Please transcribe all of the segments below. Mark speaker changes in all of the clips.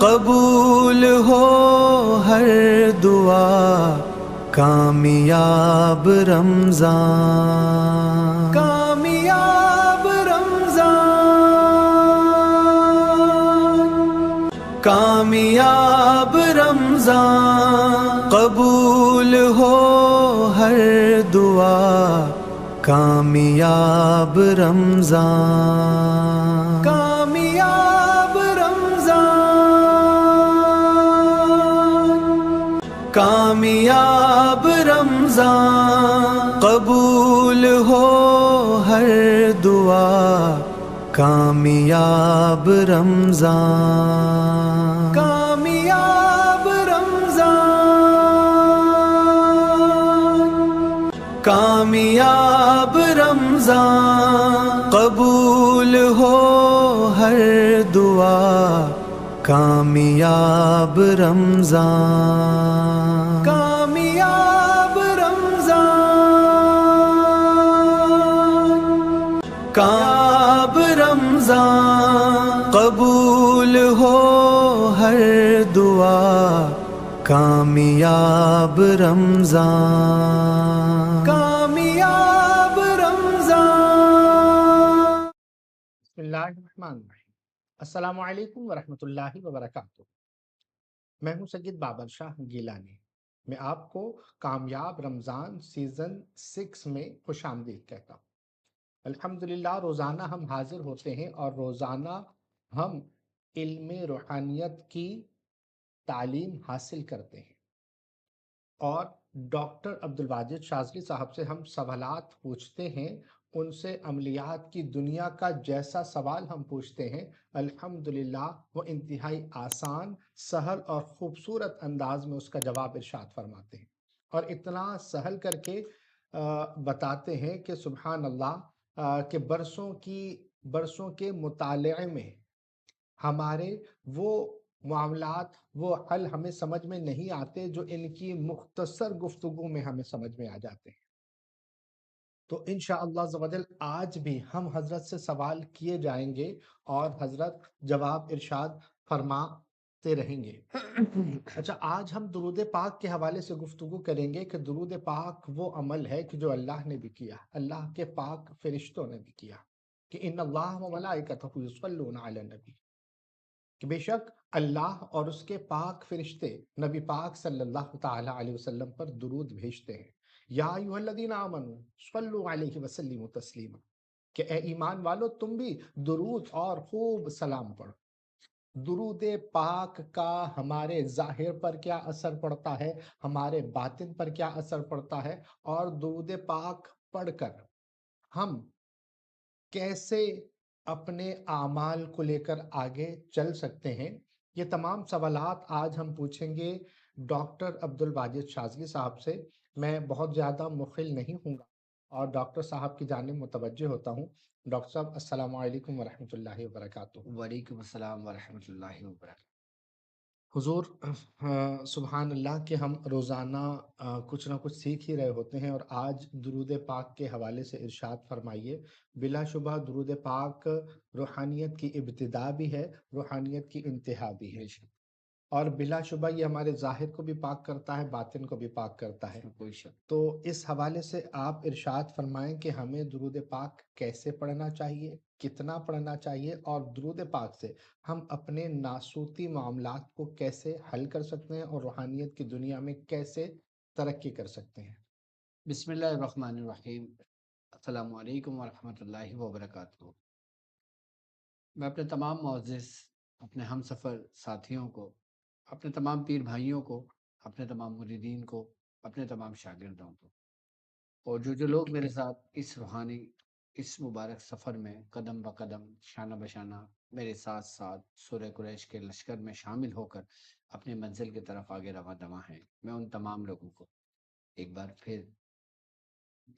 Speaker 1: قبول ہو ہر دعا، کامیاب رمضان، کامیاب رمضان، کامیاب رمضان، قبول ہو ہر دعا، کامیاب رمضان، کامیاب رمضان، کامیاب رمضان، قبول ہو ہر دعا، کامیاب رمضان، کامیاب رمضان، کامیاب رمضان، قبول ہو ہر دعا، کامیاب رمضان، کامیاب رمضان، کامیاب رمضان، قبول ہو ہر دعا، کامیاب رمضان، کامیاب رمضان۔
Speaker 2: بسم اللہ الرحمن الرحیم۔ السلام علیکم ورحمۃ اللہ وبرکاتہ۔ میں ہوں سید بابر شاہ گیلانی۔ میں آپ کو کامیاب رمضان سیزن 6 میں خوش آمدید کہتا ہوں۔ الحمدللہ روزانہ ہم حاضر ہوتے ہیں اور روزانہ ہم علم روحانیت کی تعلیم حاصل کرتے ہیں، اور ڈاکٹر عبدالواجد شاذلی صاحب سے ہم سوالات پوچھتے ہیں، ان سے عملیات کی دنیا کا جیسا سوال ہم پوچھتے ہیں الحمدللہ وہ انتہائی آسان، سہل اور خوبصورت انداز میں اس کا جواب ارشاد فرماتے ہیں، اور اتنا سہل کر کے بتاتے ہیں کہ سبحان اللہ، کہ برسوں کے مطالعے میں ہمارے وہ معاملات، وہ حل ہمیں سمجھ میں نہیں آتے جو ان کی مختصر گفتگو میں ہمیں سمجھ میں آ جاتے ہیں۔ تو انشاءاللہ عز و جل آج بھی ہم حضرت سے سوال کیے جائیں گے اور حضرت جواب ارشاد فرماتے رہیں گے۔ اچھا، آج ہم درود پاک کے حوالے سے گفتگو کریں گے کہ درود پاک وہ عمل ہے کہ جو اللہ نے بھی کیا، اللہ کے پاک فرشتوں نے بھی کیا، کہ ان اللہ و ملائکتہ یصلون علی النبی، کہ بے شک اللہ اور اس کے پاک فرشتے نبی پاک صلی اللہ تعالی علیہ وسلم پر درود بھیجتے ہیں۔ یا ایھا الذین آمنوا صلوا علیہ وسلموا تسلیما، کہ اے ایمان والو تم بھی درود اور خوب سلام پڑھو۔ درود پاک کا ہمارے ظاہر پر کیا اثر پڑتا ہے، ہمارے باطن پر کیا اثر پڑتا ہے، اور درود پاک پڑھ کر ہم کیسے اپنے اعمال کو لے کر آگے چل سکتے ہیں، یہ تمام سوالات آج ہم پوچھیں گے ڈاکٹر عبدالواجد شاذلی صاحب سے۔ میں بہت زیادہ مخل نہیں ہوں گا اور ڈاکٹر صاحب کی جانب متوجہ ہوتا ہوں۔ ڈاکٹر صاحب السلام علیکم ورحمۃ اللہ وبرکاتہ۔
Speaker 3: وعلیکم السلام ورحمۃ اللہ وبرکاتہ۔
Speaker 2: حضور، سبحان اللہ کہ ہم روزانہ کچھ نہ کچھ سیکھ ہی رہے ہوتے ہیں، اور آج درود پاک کے حوالے سے ارشاد فرمائیے۔ بلا شبہ درود پاک روحانیت کی ابتدا بھی ہے، روحانیت کی انتہا بھی ہے،
Speaker 3: بے شک،
Speaker 2: اور بلا شبہ یہ ہمارے ظاہر کو بھی پاک کرتا ہے، باطن کو بھی پاک کرتا ہے۔
Speaker 3: اس میں کوئی شک۔
Speaker 2: تو اس حوالے سے آپ ارشاد فرمائیں کہ ہمیں درود پاک کیسے پڑھنا چاہیے، کتنا پڑھنا چاہیے، اور درود پاک سے ہم اپنے ناسوتی معاملات کو کیسے حل کر سکتے ہیں اور روحانیت کی دنیا میں کیسے ترقی کر سکتے ہیں۔
Speaker 3: بسم اللہ الرحمن الرحیم۔ السلام علیکم ورحمۃ اللہ وبرکاتہ۔ میں اپنے تمام معزز اپنے ہم سفر ساتھیوں کو، اپنے تمام پیر بھائیوں کو، اپنے تمام مریدین کو، اپنے تمام شاگردوں کو، اور جو لوگ میرے ساتھ اس روحانی، اس مبارک سفر میں قدم بہ قدم، شانہ بشانہ میرے ساتھ ساتھ سورہ قریش کے لشکر میں شامل ہو کر اپنی منزل کی طرف آگے رواں دواں ہیں، میں ان تمام لوگوں کو ایک بار پھر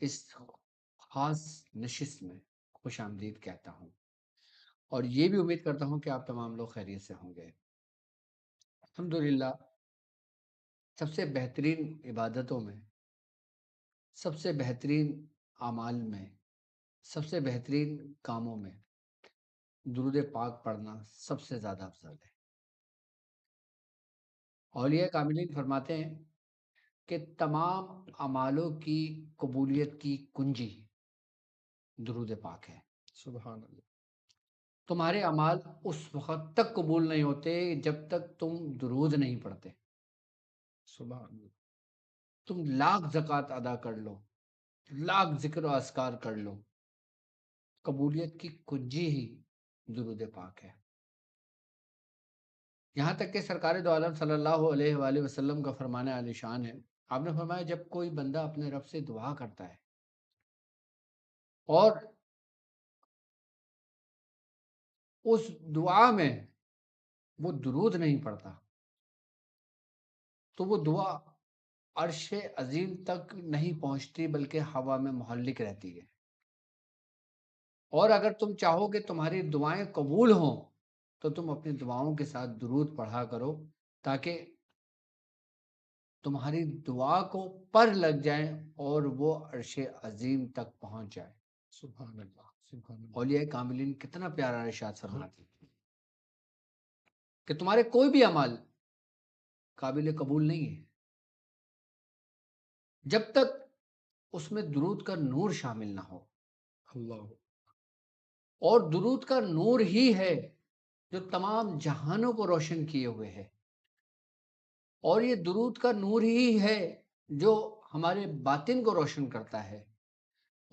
Speaker 3: اس خاص نشست میں خوش آمدید کہتا ہوں، اور یہ بھی امید کرتا ہوں کہ آپ تمام لوگ خیریت سے ہوں گے۔ الحمدللہ سب سے بہترین عبادتوں میں، سب سے بہترین اعمال میں، سب سے بہترین کاموں میں درود پاک پڑھنا سب سے زیادہ افضل ہے۔ اولیاء کاملین فرماتے ہیں کہ تمام اعمالوں کی قبولیت کی کنجی درود پاک ہے۔
Speaker 2: سبحان اللہ،
Speaker 3: تمہارے اعمال اس وقت تک قبول نہیں ہوتے جب تک تم درود نہیں پڑھتے۔
Speaker 2: سبحان اللہ،
Speaker 3: تم لاکھ زکوٰۃ ادا کر لو، لاکھ ذکر و اذکار کر لو، قبولیت کی کنجی ہی درود پاک ہے۔ یہاں تک کہ سرکار دو عالم صلی اللہ علیہ وآلہ وسلم کا فرمان عالی شان ہے، آپ نے فرمایا جب کوئی بندہ اپنے رب سے دعا کرتا ہے اور اس دعا میں وہ درود نہیں پڑتا تو وہ دعا عرش عظیم تک نہیں پہنچتی بلکہ ہوا میں محلق رہتی ہے۔ اور اگر تم چاہو کہ تمہاری دعائیں قبول ہوں تو تم اپنی دعاؤں کے ساتھ درود پڑھا کرو تاکہ تمہاری دعا کو پر لگ جائیں اور وہ عرش عظیم تک پہنچ جائے۔
Speaker 2: سبحان اللہ، سبحان اللہ،
Speaker 3: اولیاء کاملین کتنا پیارا ارشاد فرماتے ہیں کہ تمہارے کوئی بھی عمل قابل قبول نہیں ہے جب تک اس میں درود کا نور شامل نہ ہو،
Speaker 2: اللہ،
Speaker 3: اور درود کا نور ہی ہے جو تمام جہانوں کو روشن کیے ہوئے ہے، اور یہ درود کا نور ہی ہے جو ہمارے باطن کو روشن کرتا ہے،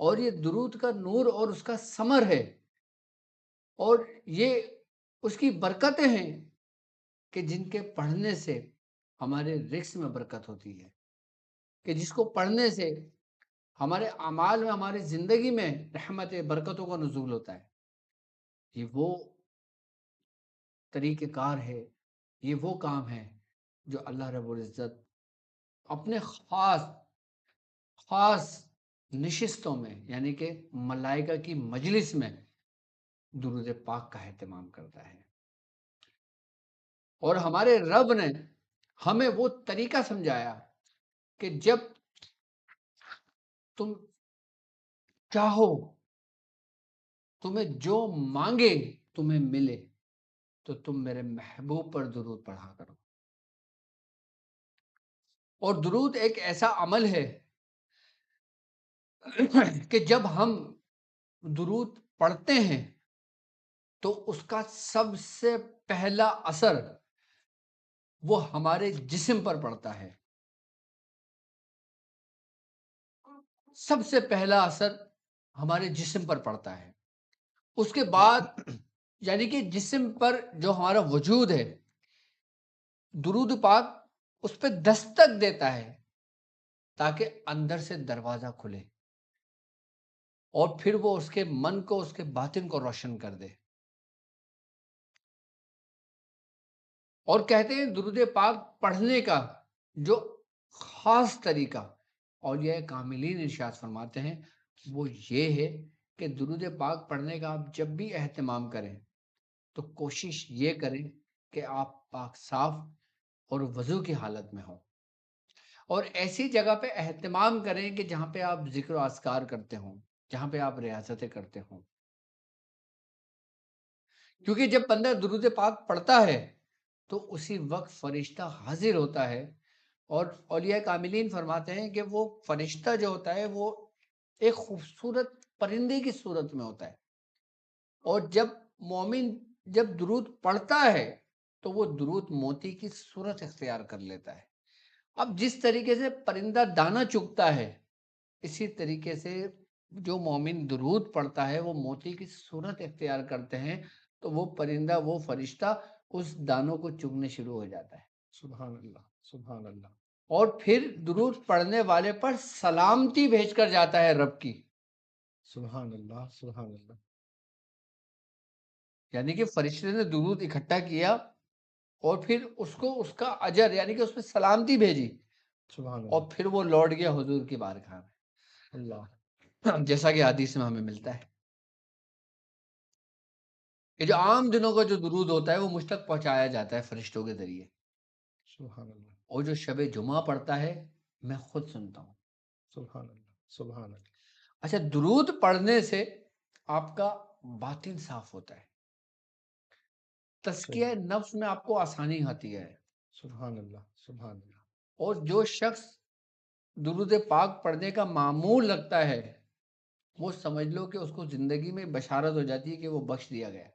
Speaker 3: اور یہ درود کا نور اور اس کا ثمر ہے، اور یہ اس کی برکتیں ہیں کہ جن کے پڑھنے سے ہمارے رزق میں برکت ہوتی ہے، کہ جس کو پڑھنے سے ہمارے اعمال میں، ہماری زندگی میں رحمت برکتوں کا نزول ہوتا ہے۔ یہ وہ طریقہ کار ہے، یہ وہ کام ہے جو اللہ رب العزت اپنے خاص نشستوں میں یعنی کہ ملائکہ کی مجلس میں درود پاک کا اہتمام کرتا ہے۔ اور ہمارے رب نے ہمیں وہ طریقہ سمجھایا کہ جب تم چاہو، تمہیں جو مانگے تمہیں ملے، تو تم میرے محبوب پر درود پڑھا کرو۔ اور درود ایک ایسا عمل ہے کہ جب ہم درود پڑھتے ہیں تو اس کا سب سے پہلا اثر وہ ہمارے جسم پر پڑتا ہے۔ سب سے پہلا اثر ہمارے جسم پر پڑتا ہے، اس کے بعد یعنی کہ جسم پر جو ہمارا وجود ہے، درود پاک اس پہ دستک دیتا ہے تاکہ اندر سے دروازہ کھلے اور پھر وہ اس کے من کو، اس کے باطن کو روشن کر دے۔ اور کہتے ہیں درود پاک پڑھنے کا جو خاص طریقہ اولیاء کاملین ارشاد فرماتے ہیں وہ یہ ہے کہ درود پاک پڑھنے کا آپ جب بھی اہتمام کریں تو کوشش یہ کریں کہ آپ پاک صاف اور وضو کی حالت میں ہوں، اور ایسی جگہ پہ اہتمام کریں کہ جہاں پہ آپ ذکر و اذکار کرتے ہوں، جہاں پہ آپ ریاضتیں کرتے ہوں، کیونکہ جب بندہ درود پاک پڑھتا ہے تو اسی وقت فرشتہ حاضر ہوتا ہے، اور اولیاء کاملین فرماتے ہیں کہ وہ فرشتہ جو ہوتا ہے وہ ایک خوبصورت پرندے کی صورت میں ہوتا ہے، اور جب مومن جب درود پڑھتا ہے تو وہ درود موتی کی صورت اختیار کر لیتا ہے۔ اب جس طریقے سے پرندہ دانہ چگتا ہے، اسی طریقے سے جو مومن درود پڑھتا ہے وہ موتی کی صورت اختیار کرتے ہیں، تو وہ پرندہ، وہ فرشتہ اس دانوں کو چگنے شروع ہو جاتا ہے،
Speaker 2: سبحان اللہ، سبحان اللہ،
Speaker 3: اور پھر درود پڑھنے والے پر سلامتی بھیج کر جاتا ہے رب کی۔
Speaker 2: سبحان اللہ، سبحان اللہ،
Speaker 3: یعنی کہ فرشتے نے درود اکٹھا کیا اور پھر اس کو اس کا اجر یعنی کہ اس پہ سلامتی بھیجی،
Speaker 2: سبحان
Speaker 3: اور
Speaker 2: اللہ،
Speaker 3: پھر وہ لوٹ گیا حضور کی بارگاہ
Speaker 2: اللہ،
Speaker 3: میں، جیسا کہ حدیث میں ہمیں ملتا ہے کہ جو عام دنوں کا جو درود ہوتا ہے وہ مجھ تک پہنچایا جاتا ہے فرشتوں کے ذریعے،
Speaker 2: سبحان اللہ،
Speaker 3: اور جو شب جمعہ پڑھتا ہے میں خود سنتا ہوں۔
Speaker 2: سبحان اللہ، سبحان اللہ،
Speaker 3: اچھا، درود پڑھنے سے آپ کا باطن صاف ہوتا ہے، تزکیہ
Speaker 2: صحیح،
Speaker 3: نفس میں آپ کو آسانی آتی ہے،
Speaker 2: سبحان اللہ سبحان اللہ.
Speaker 3: اور جو شخص درود پاک پڑھنے کا معمول رکھتا ہے وہ سمجھ لو کہ اس کو زندگی میں بشارت ہو جاتی ہے کہ وہ بخش دیا گیا.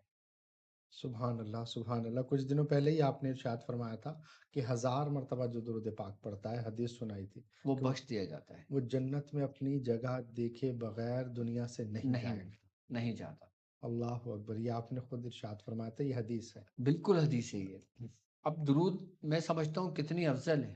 Speaker 2: سبحان اللہ سبحان اللہ. کچھ دنوں پہلے ہی آپ نے ارشاد فرمایا تھا کہ 1000 مرتبہ جو درود پاک پڑھتا ہے، حدیث سنائی تھی
Speaker 3: وہ
Speaker 2: کہ
Speaker 3: بخش دیا جاتا ہے.
Speaker 2: وہ جنت میں اپنی جگہ دیکھے بغیر دنیا سے نہیں
Speaker 3: نہیں
Speaker 2: جائے گا.
Speaker 3: نہیں جاتا.
Speaker 2: اللہ اکبر. یہ آپ نے خود ارشاد فرمایا تھا، یہ حدیث ہے.
Speaker 3: بالکل حدیث ہے یہ. اب درود میں سمجھتا ہوں کتنی افضل ہے.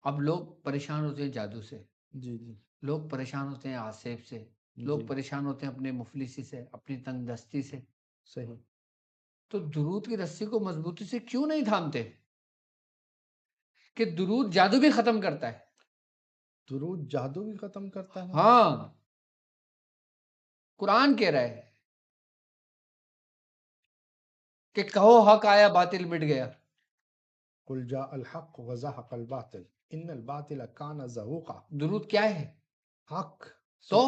Speaker 3: اب لوگ پریشان ہوتے ہیں جادو سے،
Speaker 2: جی جی
Speaker 3: لوگ پریشان ہوتے ہیں آصف سے، لوگ
Speaker 2: جی
Speaker 3: پریشان ہوتے ہیں اپنے مفلسی سے، اپنی تنگ دستی سے.
Speaker 2: صحیح.
Speaker 3: تو درود کی رسی کو مضبوطی سے کیوں نہیں تھامتے کہ درود جادو بھی ختم کرتا ہے.
Speaker 2: درود جادو بھی ختم کرتا ہے.
Speaker 3: ہاں، قرآن کہہ رہا ہے کہ کہو حق آیا باطل مٹ گیا.
Speaker 2: قل جاء الحق وزهق الباطل ان الباطل كان زهوقا.
Speaker 3: درود کیا ہے؟
Speaker 2: حق.
Speaker 3: تو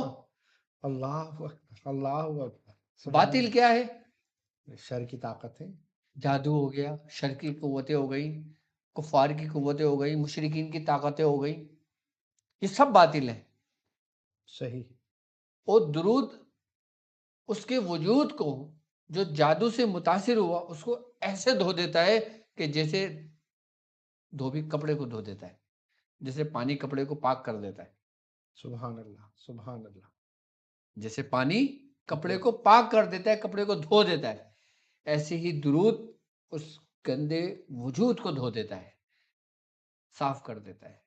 Speaker 2: اللہ اکبر اللہ اکبر.
Speaker 3: باطل کیا ہے؟
Speaker 2: شر کی طاقت ہے.
Speaker 3: جادو ہو گیا، شر کی قوتیں ہو گئی، کفار کی قوتیں ہو گئی، مشرکین کی طاقتیں ہو گئی، یہ سب باطل ہیں.
Speaker 2: صحیح.
Speaker 3: اور درود اس کے وجود کو جو جادو سے متاثر ہوا اس کو ایسے دھو دیتا ہے کہ جیسے دھوبی کپڑے کو دھو دیتا ہے، جیسے پانی کپڑے کو پاک کر دیتا ہے.
Speaker 2: سبحان اللہ سبحان اللہ.
Speaker 3: جیسے پانی کپڑے کو پاک کر دیتا ہے، کپڑے کو دھو دیتا ہے، ایسے ہی درود اس گندے وجود کو دھو دیتا ہے، صاف کر دیتا ہے.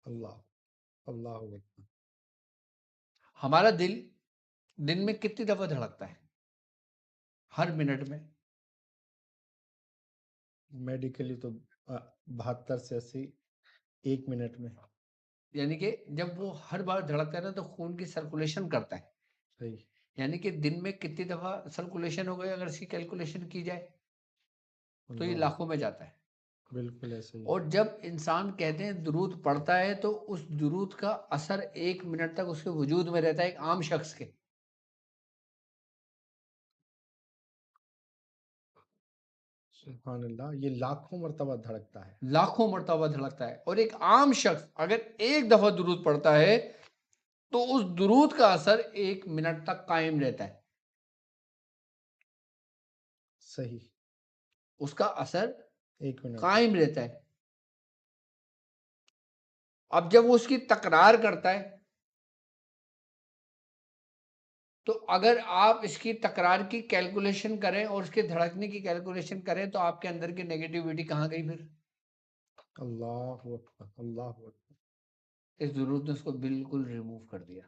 Speaker 2: اللہ اللہ اکبر.
Speaker 3: ہمارا دل دن میں کتنی دفعہ دھڑکتا ہے؟ ہر منٹ میں.
Speaker 2: میڈیکلی تو 72 سے 80 ایک منٹ میں.
Speaker 3: یعنی کہ جب وہ ہر بار دھڑکتا ہے نا تو خون کی سرکولیشن کرتا ہے.
Speaker 2: صحیح.
Speaker 3: یعنی کہ دن میں کتنی دفعہ سرکولیشن ہو گئی اگر اس کی کیلکولیشن کی جائے تو یہ
Speaker 2: اللہ.
Speaker 3: لاکھوں میں جاتا ہے.
Speaker 2: بالکل ایسے ہی.
Speaker 3: اور جب انسان کہتے ہیں درود پڑھتا ہے تو اس درود کا اثر 1 منٹ تک اس کے وجود میں رہتا ہے ایک عام شخص کے.
Speaker 2: سبحان اللہ. یہ لاکھوں مرتبہ دھڑکتا ہے.
Speaker 3: لاکھوں مرتبہ دھڑکتا ہے. اور ایک عام شخص اگر ایک دفعہ درود پڑھتا ہے تو اس درود کا اثر 1 منٹ تک قائم رہتا ہے.
Speaker 2: صحیح.
Speaker 3: اس کا اثر
Speaker 2: ایک منٹ.
Speaker 3: قائم رہتا ہے. اب جب وہ اس کی تکرار کرتا ہے تو اگر آپ اس کی تکرار کی کیلکولیشن کریں اور اس کے دھڑکنے کی کیلکولیشن کریں تو آپ کے اندر کی نیگیٹیوٹی کہاں گئی پھر؟
Speaker 2: اللہ اکبر اللہ اکبر.
Speaker 3: اس ضرورت نے اس کو بالکل ریموو کر دیا.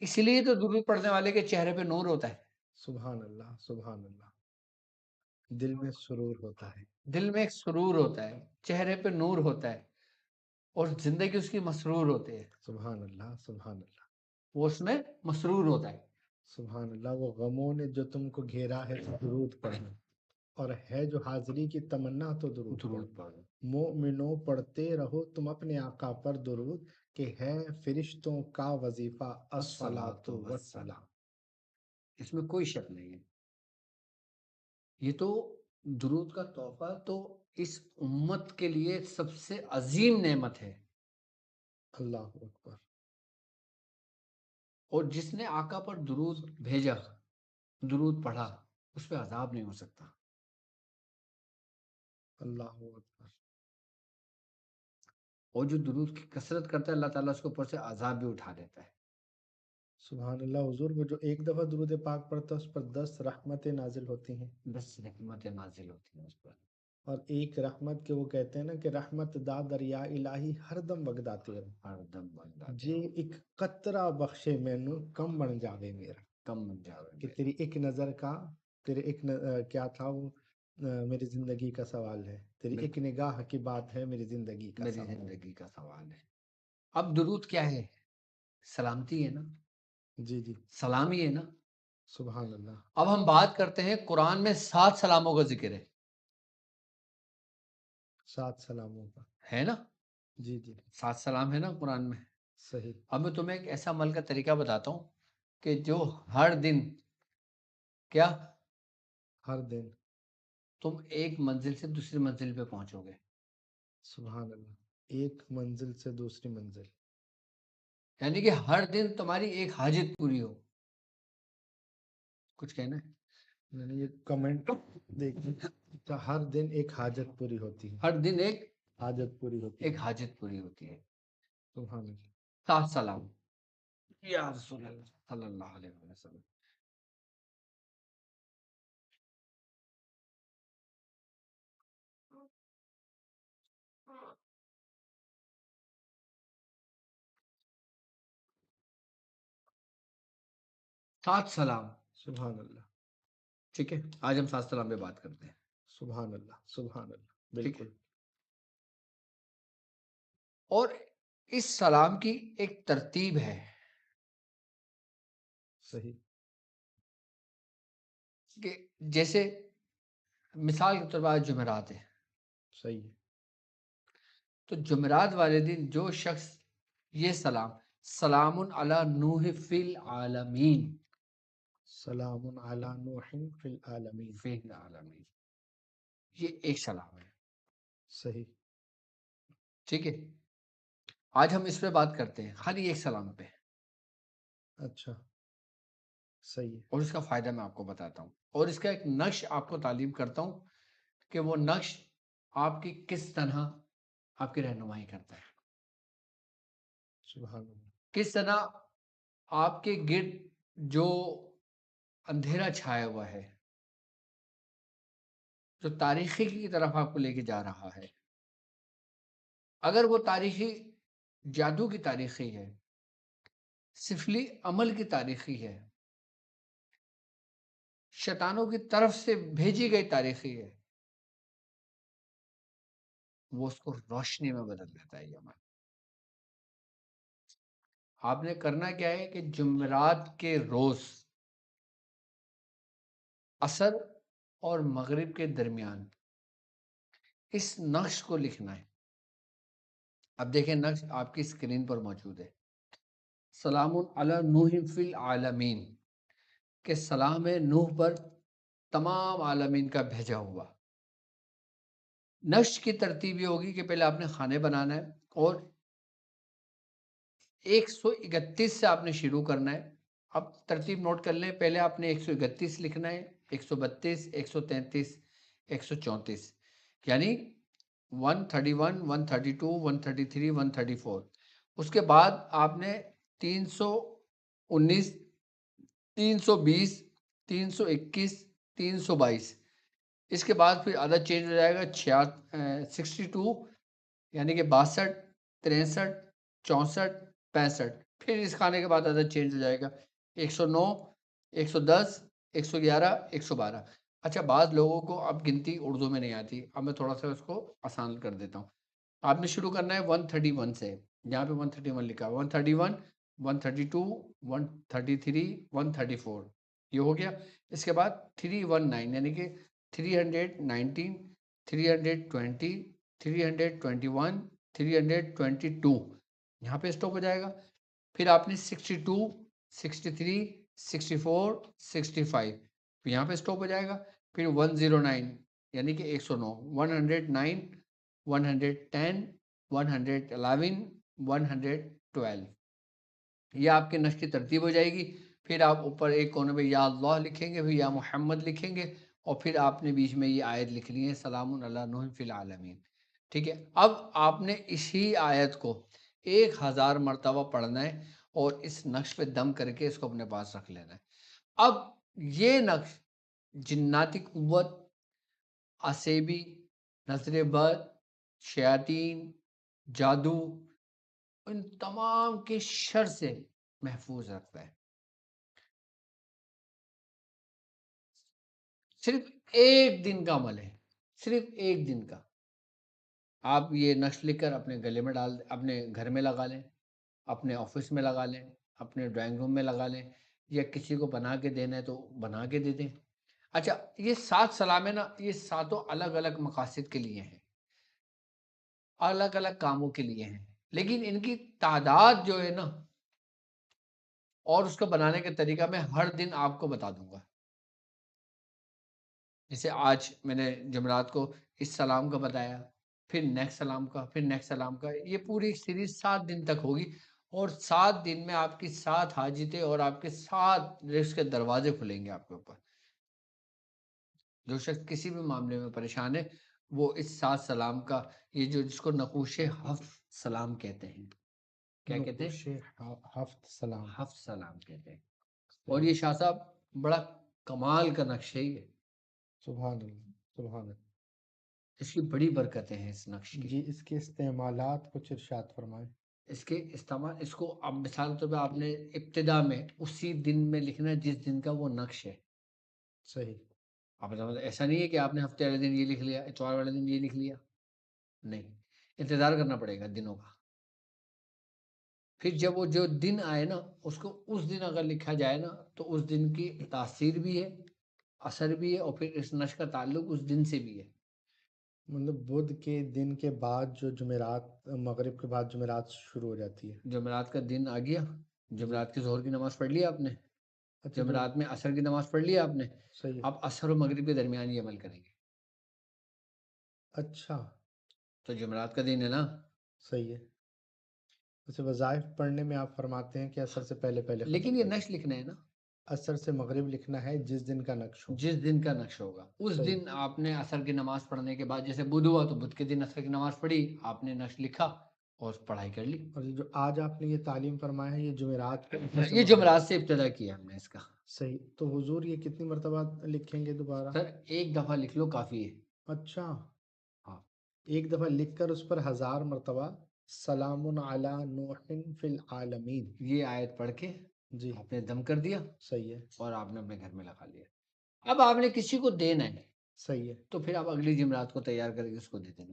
Speaker 3: اس لیے تو درود پڑھنے والے کے چہرے پہ نور ہوتا ہے.
Speaker 2: سبحان اللہ سبحان اللہ. دل میں سرور ہوتا ہے.
Speaker 3: دل میں ایک سرور ہوتا ہے، چہرے پہ نور ہوتا ہے اور زندگی اس کی مسرور ہوتی ہے.
Speaker 2: سبحان اللہ سبحان اللہ.
Speaker 3: وہ اس میں مسرور ہوتا ہے.
Speaker 2: سبحان اللہ. وہ غموں نے جو تم کو گھیرا ہے تو درود پڑھنا، اور ہے جو حاضری کی تمنا تو درود پڑھو.
Speaker 3: درود پڑھو.
Speaker 2: مومنوں پڑھتے رہو تم اپنے آقا پر درود، کہ ہے فرشتوں کا وظیفہ الصلاۃ والسلام.
Speaker 3: اس میں کوئی شک نہیں ہے. یہ تو درود کا تحفہ تو اس امت کے لیے سب سے عظیم نعمت ہے.
Speaker 2: اللہ اکبر.
Speaker 3: اور جس نے آقا پر درود بھیجا، درود پڑھا، اس پہ عذاب نہیں ہو سکتا.
Speaker 2: اللہ اکبر.
Speaker 3: اور جو درود کی کثرت کرتا ہے اللہ تعالیٰ اس کے اوپر سے عذاب بھی اٹھا دیتا ہے.
Speaker 2: سبحان اللہ. حضور وہ جو ایک دفعہ درود پاک پڑھتا ہے اس پر 10 رحمتیں نازل ہوتی ہیں.
Speaker 3: 10 رحمتیں نازل ہوتی ہیں اس پر.
Speaker 2: اور ایک رحمت کے وہ کہتے ہیں نا کہ رحمت دا دریا الہی ہر دم وگداتے رہو.
Speaker 3: ہر دم بندہ
Speaker 2: جے ایک قطرہ بخشے مینوں کم بن جاوے میرا.
Speaker 3: کم بن جاوے
Speaker 2: کہ تیری ایک نظر کا، تیرے ایک کیا تھا وہ میری زندگی کا سوال ہے. تیری ایک نگاہ کی بات ہے میری زندگی کا
Speaker 3: میری
Speaker 2: سوال.
Speaker 3: زندگی کا سوال ہے. اب درود کیا ہے؟ سلامتی ہے نا،
Speaker 2: جی جی.
Speaker 3: سلامی ہے نا.
Speaker 2: سبحان اللہ.
Speaker 3: اب ہم بات کرتے ہیں قرآن میں 7 سلاموں کا ذکر ہے.
Speaker 2: 7 سلاموں کا
Speaker 3: ہے نا؟
Speaker 2: جی جی.
Speaker 3: 7 سلام ہے نا قرآن میں.
Speaker 2: صحیح.
Speaker 3: اب میں تمہیں ایک ایسا عمل کا طریقہ بتاتا ہوں کہ جو ہر دن کیا
Speaker 2: ہر دن
Speaker 3: تم ایک منزل سے دوسری منزل پہ پہنچو گے.
Speaker 2: سبحان اللہ. ایک منزل سے دوسری منزل.
Speaker 3: یعنی کہ ہر دن تمہاری ایک حاجت پوری ہو. کچھ کہنا ہے؟
Speaker 2: یعنی یہ کمنٹ دیکھیں، ہر دن ایک حاجت پوری ہوتی ہے.
Speaker 3: ہر دن ایک
Speaker 2: حاجت پوری ہوتی
Speaker 3: ایک
Speaker 2: ہے.
Speaker 3: حاجت پوری ہوتی ہے.
Speaker 2: سبحان اللہ.
Speaker 3: 7 سلام یا رسول اللہ صلی اللہ علیہ وسلم. سات سلام.
Speaker 2: سبحان اللہ.
Speaker 3: ٹھیک ہے، آج ہم 7 سلام پہ بات کرتے ہیں.
Speaker 2: سبحان اللہ. سبحان اللہ.
Speaker 3: ٹھیک ہے.
Speaker 2: بالکل
Speaker 3: اور اس سلام کی ایک ترتیب ہے.
Speaker 2: صحیح.
Speaker 3: کہ جیسے مثال کے طور پر آج جمعرات ہے،
Speaker 2: صحیح ہے.
Speaker 3: تو جمعرات والے دن جو شخص یہ سلام علی نوح فی العالمین،
Speaker 2: سلام علی نوح فی العالمین.
Speaker 3: فی العالمین، یہ ایک سلام ہے.
Speaker 2: صحیح.
Speaker 3: ٹھیک ہے، آج ہم اس پہ بات کرتے ہیں، خالی ایک سلام پہ.
Speaker 2: اچھا. صحیح ہے.
Speaker 3: اور اس کا فائدہ میں آپ کو بتاتا ہوں، اور اس کا ایک نقش آپ کو تعلیم کرتا ہوں کہ وہ نقش آپ کی کس طرح آپ کی رہنمائی کرتا ہے،
Speaker 2: سبحان اللہ.
Speaker 3: کس طرح آپ کے گرد جو اندھیرا چھایا ہوا ہے، جو تاریخی کی طرف آپ کو لے کے جا رہا ہے، اگر وہ تاریخی جادو کی تاریخی ہے، سفلی عمل کی تاریخی ہے، شیطانوں کی طرف سے بھیجی گئی تاریخی ہے، وہ اس کو روشنی میں بدل دیتا ہے. یہ عمل آپ نے کرنا کیا ہے کہ جمعرات کے روز عصر اور مغرب کے درمیان اس نقش کو لکھنا ہے. اب دیکھیں نقش آپ کی اسکرین پر موجود ہے. سلام علی نوح فی العالمین، کہ سلام ہے نوح پر تمام عالمین کا بھیجا ہوا. نقش کی ترتیب یہ ہوگی کہ پہلے آپ نے خانے بنانا ہے، اور 131 سے آپ نے شروع کرنا ہے. اب ترتیب نوٹ کر لیں، پہلے آپ نے 131 لکھنا ہے، 132، 133، 134، یعنی 131، 132، 133، 134. اس کے بعد آپ نے 319، 320، 321، 322. اس کے بعد پھر عدد چینج ہو جائے گا 62، یعنی کہ 62، 63، 64، 65. پھر اس کھانے کے بعد عدد چینج ہو جائے گا 109، 110، 111، 112. اچھا، بعض لوگوں کو اب گنتی اردو میں نہیں آتی، اب میں تھوڑا سا اس کو آسان کر دیتا ہوں. آپ نے شروع کرنا ہے 131 سے، یہاں پہ 131 لکھا، 131، 132، 133، 134، یہ ہو گیا. اس کے بعد 319، یعنی کہ 319، 320، 321، 322، یہاں پہ اسٹاپ ہو جائے گا. پھر آپ نے 62، 63، 64، 65، یہاں پہ اسٹاپ ہو جائے گا. پھر 109، یعنی کہ 109، 109، 110، 111، 112، یہ آپ کے نقش کی ترتیب ہو جائے گی. پھر آپ اوپر ایک کونے میں یا اللہ لکھیں گے، پھر یا محمد لکھیں گے، اور پھر آپ نے بیچ میں یہ آیت لکھنی ہے سلام علی نوح فی العالمین. ٹھیک ہے، اب آپ نے اسی آیت کو 1000 مرتبہ پڑھنا ہے، اور اس نقش پہ دم کر کے اس کو اپنے پاس رکھ لینا ہے. اب یہ نقش جناتی قوت، عصیبی، نظر بد، شیاطین، جادو، ان تمام کے شر سے محفوظ رکھتا ہے. صرف ایک دن کا عمل ہے، صرف ایک دن کا. آپ یہ نقش لکھ کر اپنے گلے میں ڈال دیں، اپنے گھر میں لگا لیں، اپنے آفس میں لگا لیں، اپنے ڈرائنگ روم میں لگا لیں، یا کسی کو بنا کے دینا ہے تو بنا کے دے دیں. اچھا، یہ 7 سلام ہے نا، یہ 7 الگ الگ مقاصد کے لیے ہیں، الگ الگ کاموں کے لیے ہیں، لیکن ان کی تعداد جو ہے نا، اور اس کو بنانے کا طریقہ میں ہر دن آپ کو بتا دوں گا. جیسے آج میں نے جمعرات کو اس سلام کا بتایا، پھر نیکسٹ سلام کا، پھر نیکسٹ سلام کا، یہ پوری سیریز 7 دن تک ہوگی، اور 7 دن میں آپ کی 7 حاجتیں اور آپ کے 7 رزق کے دروازے کھلیں گے آپ کے اوپر۔ جو شخص کسی بھی معاملے میں پریشان ہے وہ اس 7 سلام کا، یہ جو جس کو نقوش ہفت سلام کہتے ہیں، کیا کہتے ہیں؟
Speaker 2: نقوش ہفت سلام۔
Speaker 3: ہفت سلام کہتے ہیں۔ اور یہ شاہ صاحب بڑا کمال کا نقش ہے، یہ
Speaker 2: سبحان اللہ، سبحان اللہ۔
Speaker 3: اس کی بڑی برکتیں ہیں اس نقش کی۔
Speaker 2: جی، اس کے استعمالات کچھ ارشاد فرمائیں۔
Speaker 3: اس کے استعمال، اس کو اب مثال کے طور پہ آپ نے ابتدا میں اسی دن میں لکھنا ہے جس دن کا وہ نقش ہے۔
Speaker 2: صحیح۔
Speaker 3: آپ ایسا نہیں ہے کہ آپ نے ہفتے والے دن یہ لکھ لیا، اتوار والے دن یہ لکھ لیا، نہیں، انتظار کرنا پڑے گا دنوں کا۔ پھر جب وہ جو دن آئے نا، اس کو اس دن اگر لکھا جائے نا تو اس دن کی تاثیر بھی ہے، اثر بھی ہے، اور پھر اس نقش کا تعلق اس دن سے بھی ہے۔
Speaker 2: مطلب بدھ کے دن کے بعد جو جمعرات، مغرب کے بعد جمعرات شروع ہو جاتی ہے۔
Speaker 3: جمعرات کا دن آ گیا، جمعرات کی ظہر کی نماز پڑھ لی آپ نے،
Speaker 2: اچھا،
Speaker 3: جمعرات میں عصر کی نماز پڑھ لی آپ نے،
Speaker 2: صحیح ہے۔
Speaker 3: اب عصر و مغرب کے درمیان یہ عمل کریں گے،
Speaker 2: اچھا،
Speaker 3: تو جمعرات کا دن ہے نا۔
Speaker 2: صحیح ہے۔ ویسے وظائف پڑھنے میں آپ فرماتے ہیں کہ اثر سے پہلے پہلے ختم
Speaker 3: لیکن یہ
Speaker 2: کر دیں۔
Speaker 3: نقش لکھنا ہے نا،
Speaker 2: اثر سے مغرب لکھنا ہے جس دن کا نقش ہو۔
Speaker 3: جس دن کا نقش ہوگا اس
Speaker 2: صحیح۔
Speaker 3: دن آپ نے عصر کی نماز پڑھنے کے بعد، جیسے بدھ ہوا تو بدھ کے دن عصر کی نماز پڑھی، آپ نے نقش لکھا اور پڑھائی کر لی۔
Speaker 2: اور یہ جو آج آپ نے یہ تعلیم فرمایا ہے یہ جمعرات کے اثر سے
Speaker 3: یہ
Speaker 2: مغرب۔
Speaker 3: جمعرات سے ابتدا کیا ہم نے اس کا۔
Speaker 2: صحیح۔ تو حضور یہ کتنی مرتبہ لکھیں گے دوبارہ؟
Speaker 3: سر ایک دفعہ لکھ لو کافی ہے۔
Speaker 2: اچھا،
Speaker 3: ہاں،
Speaker 2: ایک دفعہ لکھ کر اس پر 1000 مرتبہ سلام علی نوح فی العالمین۔
Speaker 3: یہ آیت پڑھ کے
Speaker 2: جی،
Speaker 3: آپ نے دم کر دیا
Speaker 2: صحیح ہے،
Speaker 3: اور آپ نے اپنے گھر میں لگا لیا۔ اب آپ نے کسی کو دینا ہے
Speaker 2: صحیح ہے۔
Speaker 3: تو پھر آپ اگلی جمعرات کو تیار کر کے اس کو دے دینا۔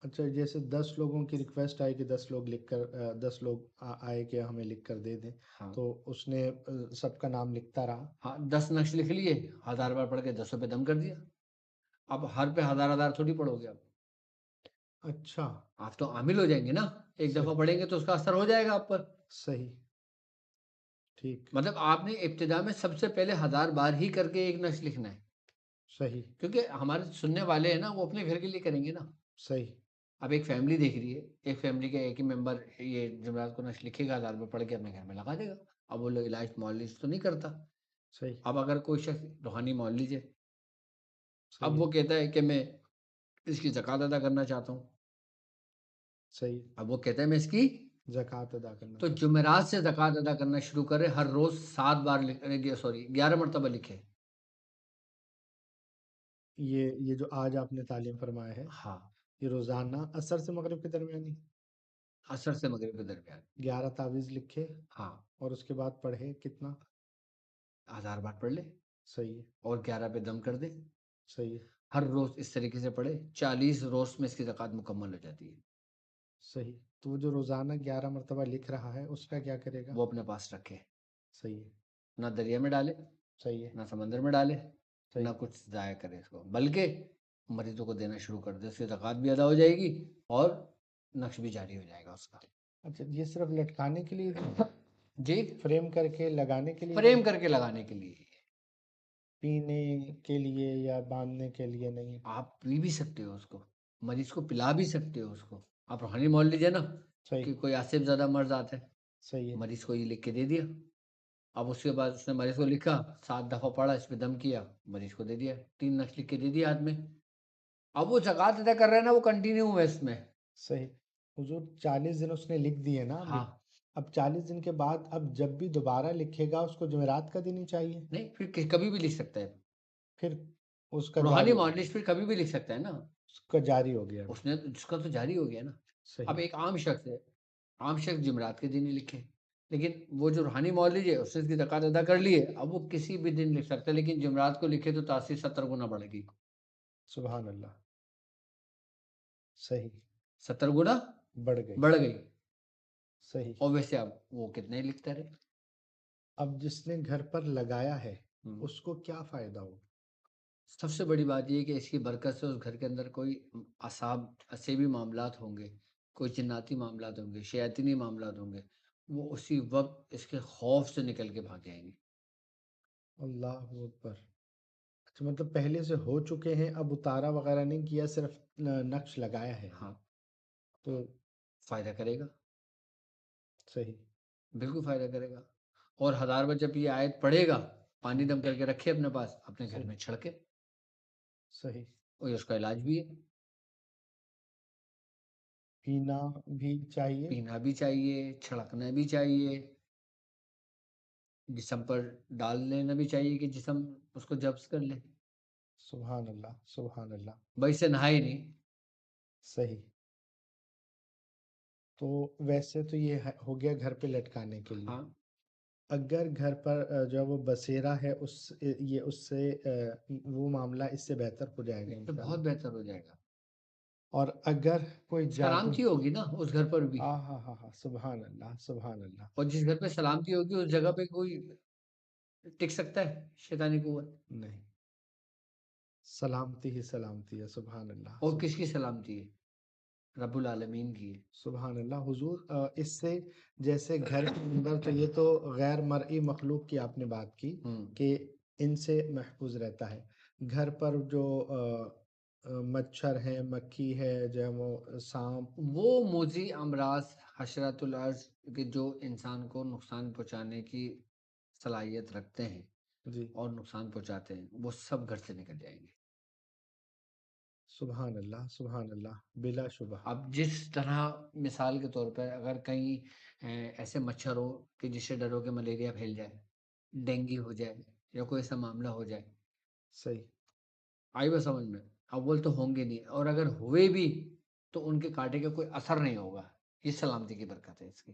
Speaker 2: اچھا، جیسے 10 لوگوں کی ریکویسٹ آئی کہ 10 لوگ لکھ کر 10 لوگ آئے کہ ہمیں لکھ کر دے دیں،
Speaker 3: ہاں
Speaker 2: تو اس نے سب کا نام لکھتا رہا۔
Speaker 3: ہاں، 10 نقش لکھ لیے، 1000 بار پڑھ کے 10 پہ دم کر دیا۔ اب ہر پہ 1000 تھوڑی پڑھو گے آپ،
Speaker 2: اچھا،
Speaker 3: آپ تو عامل ہو جائیں گے نا، ایک دفعہ
Speaker 2: صحیح،
Speaker 3: پڑھیں گے تو اس کا اثر ہو جائے گا آپ پر۔
Speaker 2: صحیح، ٹھیک،
Speaker 3: مطلب آپ نے ابتدا میں سب سے پہلے 1000 بار ہی کر کے ایک نقش لکھنا ہے،
Speaker 2: صحیح،
Speaker 3: کیونکہ ہمارے سننے والے ہیں نا، وہ اپنے گھر کے لیے کریں گے نا۔
Speaker 2: صحیح،
Speaker 3: اب ایک فیملی دیکھ رہی ہے، ایک فیملی کا ایک ہی ممبر یہ جمعرات کو نقش لکھے گا، 1000 میں پڑھ کے اپنے گھر میں لگا دے گا۔ اب وہ لوگ علاج معالج تو نہیں کرتا۔
Speaker 2: صحیح،
Speaker 3: اب اگر کوئی شخص روحانی معالج ہے،
Speaker 2: صحیح
Speaker 3: اب وہ کہتا ہے کہ میں اس کی زکوٰۃ ادا کرنا چاہتا ہوں،
Speaker 2: صحیح،
Speaker 3: اب وہ کہتا ہے میں اس کی،
Speaker 2: زکوٰۃ ادا کرنا
Speaker 3: تو
Speaker 2: چاہیے۔
Speaker 3: جمعرات سے زکوٰۃ ادا کرنا شروع کرے، ہر روز 7 بار 11 مرتبہ لکھے۔
Speaker 2: یہ جو آج آپ نے تعلیم فرمایا ہے
Speaker 3: ہاں،
Speaker 2: یہ روزانہ عصر سے مغرب کے درمیانی
Speaker 3: عصر سے مغرب کے درمیان۔
Speaker 2: 11 تعویذ لکھے
Speaker 3: ہاں،
Speaker 2: اور اس کے بعد پڑھے کتنا؟
Speaker 3: 1000 بار پڑھ لے
Speaker 2: صحیح ہے،
Speaker 3: اور 11 پہ دم کر دے۔
Speaker 2: صحیح ہے،
Speaker 3: ہر روز اس طریقے سے پڑھے، 40 روز میں اس کی زکوٰۃ مکمل ہو جاتی ہے۔
Speaker 2: صحیح۔ تو وہ جو روزانہ 11 مرتبہ لکھ رہا ہے اس کا کیا کرے گا؟
Speaker 3: وہ اپنے پاس رکھے،
Speaker 2: صحیح ہے،
Speaker 3: نہ دریا میں ڈالے،
Speaker 2: صحیح ہے،
Speaker 3: نہ سمندر میں ڈالے،
Speaker 2: صحیح،
Speaker 3: نہ کچھ ضائع کرے اس کو، بلکہ مریضوں کو دینا شروع کر دے، اس کی زکوٰۃ بھی ادا ہو جائے گی اور نقش بھی جاری ہو جائے گا اس کا۔
Speaker 2: اچھا، یہ صرف لٹکانے کے لیے
Speaker 3: جی،
Speaker 2: فریم کر کے لگانے کے لیے،
Speaker 3: فریم کر کے لگانے کے لیے۔
Speaker 2: پینے کے لیے یا باندھنے کے لیے نہیں؟
Speaker 3: آپ پی بھی سکتے ہو اس کو، مریض کو پلا بھی سکتے ہو اس کو۔ آپ روحانی مول لیجیے نا
Speaker 2: صحیح،
Speaker 3: کہ کوئی آصف زیادہ مرض آتا ہے،
Speaker 2: صحیح ہے،
Speaker 3: مریض کو یہ لکھ کے دے دیا، اب اس کے بعد اس نے مریض کو لکھا، 7 دفعہ پڑھا، اس پہ دم کیا، مریض کو دے دیا، 3 نقش لکھ کے دے دیا ہاتھ میں۔ اب وہ زکوٰۃ ادا کر رہا ہے نا، وہ کنٹینیو ہے اس میں۔
Speaker 2: صحیح۔ حضور 40 دن اس نے لکھ دیے نا ابھی،
Speaker 3: ہاں،
Speaker 2: اب 40 دن کے بعد اب جب بھی دوبارہ لکھے گا اس کو جمعرات کا دن ہی چاہیے؟
Speaker 3: نہیں، پھر کبھی بھی لکھ سکتا ہے،
Speaker 2: پھر اس کا
Speaker 3: روحانی
Speaker 2: جاری،
Speaker 3: معالج پھر کبھی بھی لکھ سکتا ہے نا،
Speaker 2: اس کا جاری ہو گیا،
Speaker 3: اس نے جس کا تو جاری ہو گیا نا۔ اب
Speaker 2: صحیح،
Speaker 3: ایک عام شخص ہے، عام شخص جمعرات کے دن ہی لکھے، لیکن وہ جو روحانی معالج ہے اس نے اس کی زکوٰۃ ادا کر لی ہے، اب وہ کسی بھی دن لکھ سکتا ہے، لیکن جمعرات کو لکھے تو تاثیر 70 گنا بڑھے گی،
Speaker 2: سبحان اللہ، صحیح،
Speaker 3: 70 گنا
Speaker 2: بڑھ گئی،
Speaker 3: بڑھ گئی۔
Speaker 2: صحیح۔
Speaker 3: اور ویسے اب وہ کتنے لکھتا رہے۔
Speaker 2: اب جس نے گھر پر لگایا ہے
Speaker 3: ہم،
Speaker 2: اس کو کیا فائدہ ہو؟
Speaker 3: سب سے بڑی بات یہ ہے کہ اس کی برکت سے اس گھر کے اندر کوئی عصابی معاملات ہوں گے، کوئی جناتی معاملات ہوں گے، شیاطینی معاملات ہوں گے، وہ اسی وقت اس کے خوف سے نکل کے بھاگ جائیں گے۔
Speaker 2: اللہ اکبر۔ تو مطلب پہلے سے ہو چکے ہیں، اب اتارا وغیرہ نہیں کیا، صرف نقش لگایا ہے
Speaker 3: ہاں
Speaker 2: تو
Speaker 3: فائدہ کرے گا،
Speaker 2: صحیح
Speaker 3: بالکل فائدہ کرے گا. اور 1000 بار جب یہ آیت پڑھے گا، پانی دم کر کے رکھے اپنے پاس، اپنے گھر میں چھڑکے،
Speaker 2: صحیح.
Speaker 3: اور اس کا علاج بھی ہے.
Speaker 2: پینا بھی چاہیے.
Speaker 3: پینا بھی چاہیے، چھڑکنا بھی چاہیے، جسم پر ڈال لینا بھی چاہیے کہ جسم اس کو جبس کر لے.
Speaker 2: سبحان اللہ سبحان اللہ.
Speaker 3: بھائی سے نہائے نہیں.
Speaker 2: صحیح. تو ویسے تو یہ ہو گیا گھر پہ لٹکانے کے لیے.
Speaker 3: ہاں
Speaker 2: اگر گھر پر جو وہ بسیرا ہے اس سے وہ معاملہ اس سے بہتر ہو جائے گا
Speaker 3: تو
Speaker 2: انشاءاللہ.
Speaker 3: بہت بہتر ہو جائے گا.
Speaker 2: اور اگر کوئی جادو.
Speaker 3: سلامتی ہوگی نا اس گھر پر بھی.
Speaker 2: ہاں ہاں ہاں ہاں سبحان اللہ سبحان اللہ.
Speaker 3: اور جس گھر پہ سلامتی ہوگی اس جگہ پہ کوئی ٹک سکتا ہے شیطانی قوت؟
Speaker 2: نہیں. سلامتی ہی سلامتی ہے. سبحان اللہ.
Speaker 3: اور کس کی سلامتی ہے؟ رب العالمین کی ہے.
Speaker 2: سبحان اللہ. حضور اس سے جیسے گھر کے اندر تو یہ تو غیر مرئی مخلوق کی آپ نے بات کی کہ ان سے محفوظ رہتا ہے. گھر پر جو مچھر ہے، مکھی ہے، جو ہے وہ سانپ،
Speaker 3: وہ موذی امراض حشرات الارض کہ جو انسان کو نقصان پہنچانے کی صلاحیت رکھتے ہیں
Speaker 2: جی
Speaker 3: اور نقصان پہنچاتے ہیں، وہ سب گھر سے نکل جائیں گے.
Speaker 2: سبحان اللہ سبحان اللہ. بلا شبہ.
Speaker 3: اب جس طرح مثال کے طور پر اگر کہیں ایسے مچھر ہو کہ جس سے ڈرو کہ ملیریا پھیل جائے، ڈینگی ہو جائے یا کوئی ایسا معاملہ ہو جائے،
Speaker 2: صحیح.
Speaker 3: آئی بات سمجھ میں؟ اول تو ہوں گے نہیں، اور اگر ہوئے بھی تو ان کے کاٹے کا کوئی اثر نہیں ہوگا. یہ سلامتی کی برکت ہے اس کی.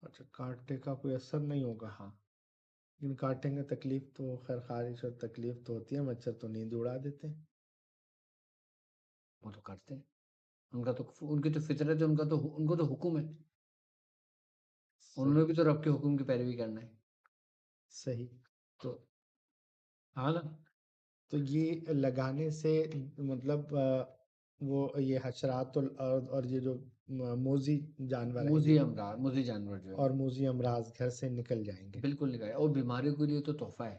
Speaker 2: اچھا کاٹنے کا کوئی اثر نہیں ہوگا.
Speaker 3: ہاں
Speaker 2: لیکن کاٹیں گے تکلیف تو خیر خارش اور تکلیف تو ہوتی ہے. مچھر تو نیند اڑا دیتے ہیں.
Speaker 3: وہ تو کرتے ہیں، ان کی تو فطرت ہے، ان کو تو حکم ہے، انہوں نے بھی تو رب کے حکم کی پیروی کرنا ہے.
Speaker 2: صحیح. تو
Speaker 3: ہاں نا.
Speaker 2: تو یہ لگانے سے مطلب وہ یہ حشرات الارض اور یہ جو موذی جانور ہیں
Speaker 3: موذی امراض، موذی جانور جو
Speaker 2: اور
Speaker 3: ہے
Speaker 2: موذی امراض گھر سے نکل جائیں گے.
Speaker 3: بالکل نکالے. اور بیماریوں کے لیے تو تحفہ ہے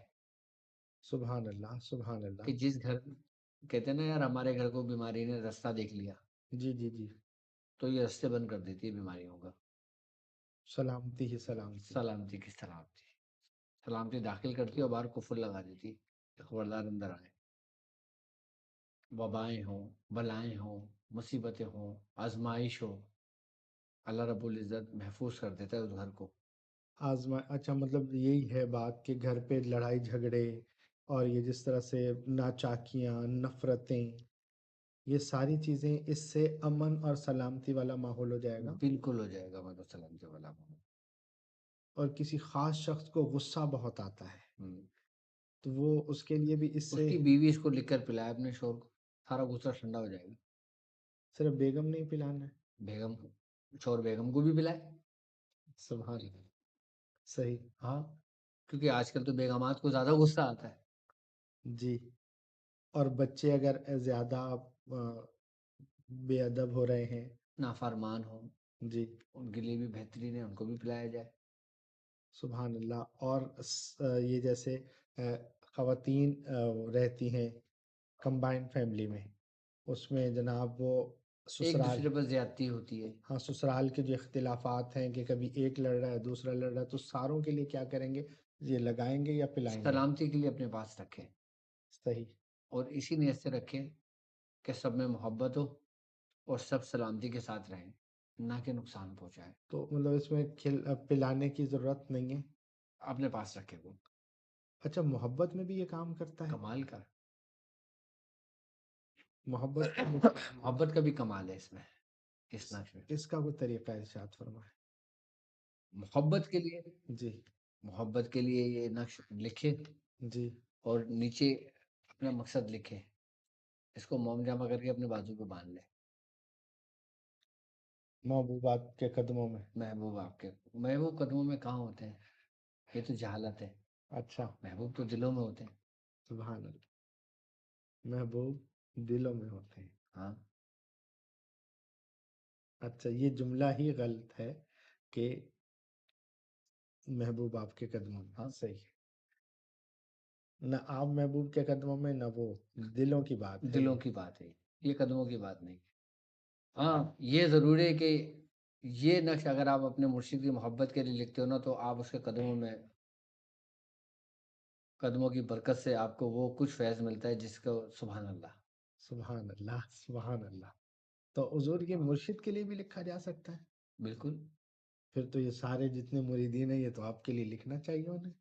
Speaker 2: سبحان اللہ سبحان اللہ.
Speaker 3: کہ جس گھر کہتے ہیں نا یار ہمارے گھر کو بیماری نے راستہ دیکھ لیا
Speaker 2: جی جی جی.
Speaker 3: تو یہ راستے بند کر دیتی ہے بیماریوں کا.
Speaker 2: سلامتی ہی سلامتی.
Speaker 3: سلامتی کی سلامتی، سلامتی داخل کرتی ہے اور باہر کفر لگا دیتی کہ خبردار اندر آئے. وبائیں ہوں، بلائیں ہوں، مصیبتیں ہوں، آزمائش ہو، اللہ رب العزت محفوظ کر دیتا ہے اس گھر کو.
Speaker 2: اچھا مطلب یہی ہے بات کہ گھر پہ لڑائی جھگڑے اور یہ جس طرح سے ناچاکیاں، نفرتیں، یہ ساری چیزیں اس سے امن اور سلامتی والا ماحول ہو جائے گا.
Speaker 3: بالکل ہو جائے گا. مطلب سلامتی والا ماحول.
Speaker 2: اور کسی خاص شخص کو غصہ بہت آتا ہے
Speaker 3: ہم۔
Speaker 2: تو وہ اس کے لیے بھی اس
Speaker 3: اس
Speaker 2: سے
Speaker 3: کی بیوی اس کو لکھ کر پلائے اپنے شوہر کو، سارا غصہ ٹھنڈا ہو جائے گا.
Speaker 2: صرف بیگم نہیں پلانا ہے.
Speaker 3: بیگم کو، شوہر بیگم کو بھی پلائے.
Speaker 2: سبحان اللہ. صحیح.
Speaker 3: ہاں کیونکہ آج کل تو بیگمات کو زیادہ غصہ آتا ہے.
Speaker 2: جی. اور بچے اگر زیادہ بے ادب ہو رہے ہیں،
Speaker 3: نافرمان ہو،
Speaker 2: جی
Speaker 3: ان کے لیے بھی بہترین ہے ان کو بھی پلایا جائے.
Speaker 2: سبحان اللہ. اور یہ جیسے خواتین رہتی ہیں کمبائنڈ فیملی میں، اس میں جناب وہ
Speaker 3: ایک
Speaker 2: سسرال،
Speaker 3: دوسرے پر زیادتی ہوتی ہے.
Speaker 2: ہاں سسرال کے جو اختلافات ہیں کہ کبھی ایک لڑ رہا ہے دوسرا لڑ رہا ہے، تو ساروں کے لیے کیا کریں گے؟ یہ لگائیں گے یا پلائیں گے؟
Speaker 3: سلامتی کے لیے اپنے پاس رکھیں
Speaker 2: صحیح.
Speaker 3: اور اسی نیت سے رکھیں کہ سب میں محبت ہو اور سب سلامتی کے ساتھ رہیں، نہ کہ نقصان پہنچائے.
Speaker 2: تو مطلب اس میں پلانے کی ضرورت نہیں ہے.
Speaker 3: اپنے پاس رکھے وہ.
Speaker 2: اچھا محبت میں بھی یہ کام کرتا ہے؟
Speaker 3: کمال کا
Speaker 2: محبت
Speaker 3: محبت کا بھی کمال ہے اس میں، اس نقش میں.
Speaker 2: اس کا کوئی طریقہ ارشاد فرمائے.
Speaker 3: محبت کے لیے،
Speaker 2: جی
Speaker 3: محبت کے لیے یہ نقش لکھے
Speaker 2: جی.
Speaker 3: اور نیچے اپنا مقصد لکھے، اس کو موم جامع کر کے اپنے بازو پہ باندھ لے.
Speaker 2: محبوبات کے قدموں میں.
Speaker 3: محبوب آپ کے محبوب قدموں میں کہاں ہوتے ہیں؟ یہ تو جہالت ہے.
Speaker 2: اچھا
Speaker 3: محبوب تو دلوں میں ہوتے ہیں.
Speaker 2: سبحان اللہ. محبوب دلوں میں ہوتے ہیں.
Speaker 3: ہاں
Speaker 2: اچھا یہ جملہ ہی غلط ہے کہ محبوب آپ کے قدموں میں.
Speaker 3: ہاں
Speaker 2: صحیح. نہ آپ محبوب کے قدموں میں نہ وہ، دلوں کی بات ہے
Speaker 3: دلوں
Speaker 2: یہ۔
Speaker 3: کی بات ہے، یہ قدموں کی بات نہیں۔ ہاں یہ ضروری ہے کہ یہ نقش اگر آپ اپنے مرشد کی محبت کے لیے لکھتے ہو نا تو آپ اس کے قدموں میں، قدموں کی برکت سے آپ کو وہ کچھ فیض ملتا ہے جس کو سبحان اللہ۔
Speaker 2: سبحان اللہ، سبحان اللہ۔ تو حضور کے مرشد کے لیے بھی لکھا جا سکتا ہے؟
Speaker 3: بالکل
Speaker 2: پھر تو یہ سارے جتنے مریدین ہیں یہ تو آپ کے لیے لکھنا چاہیے انہیں۔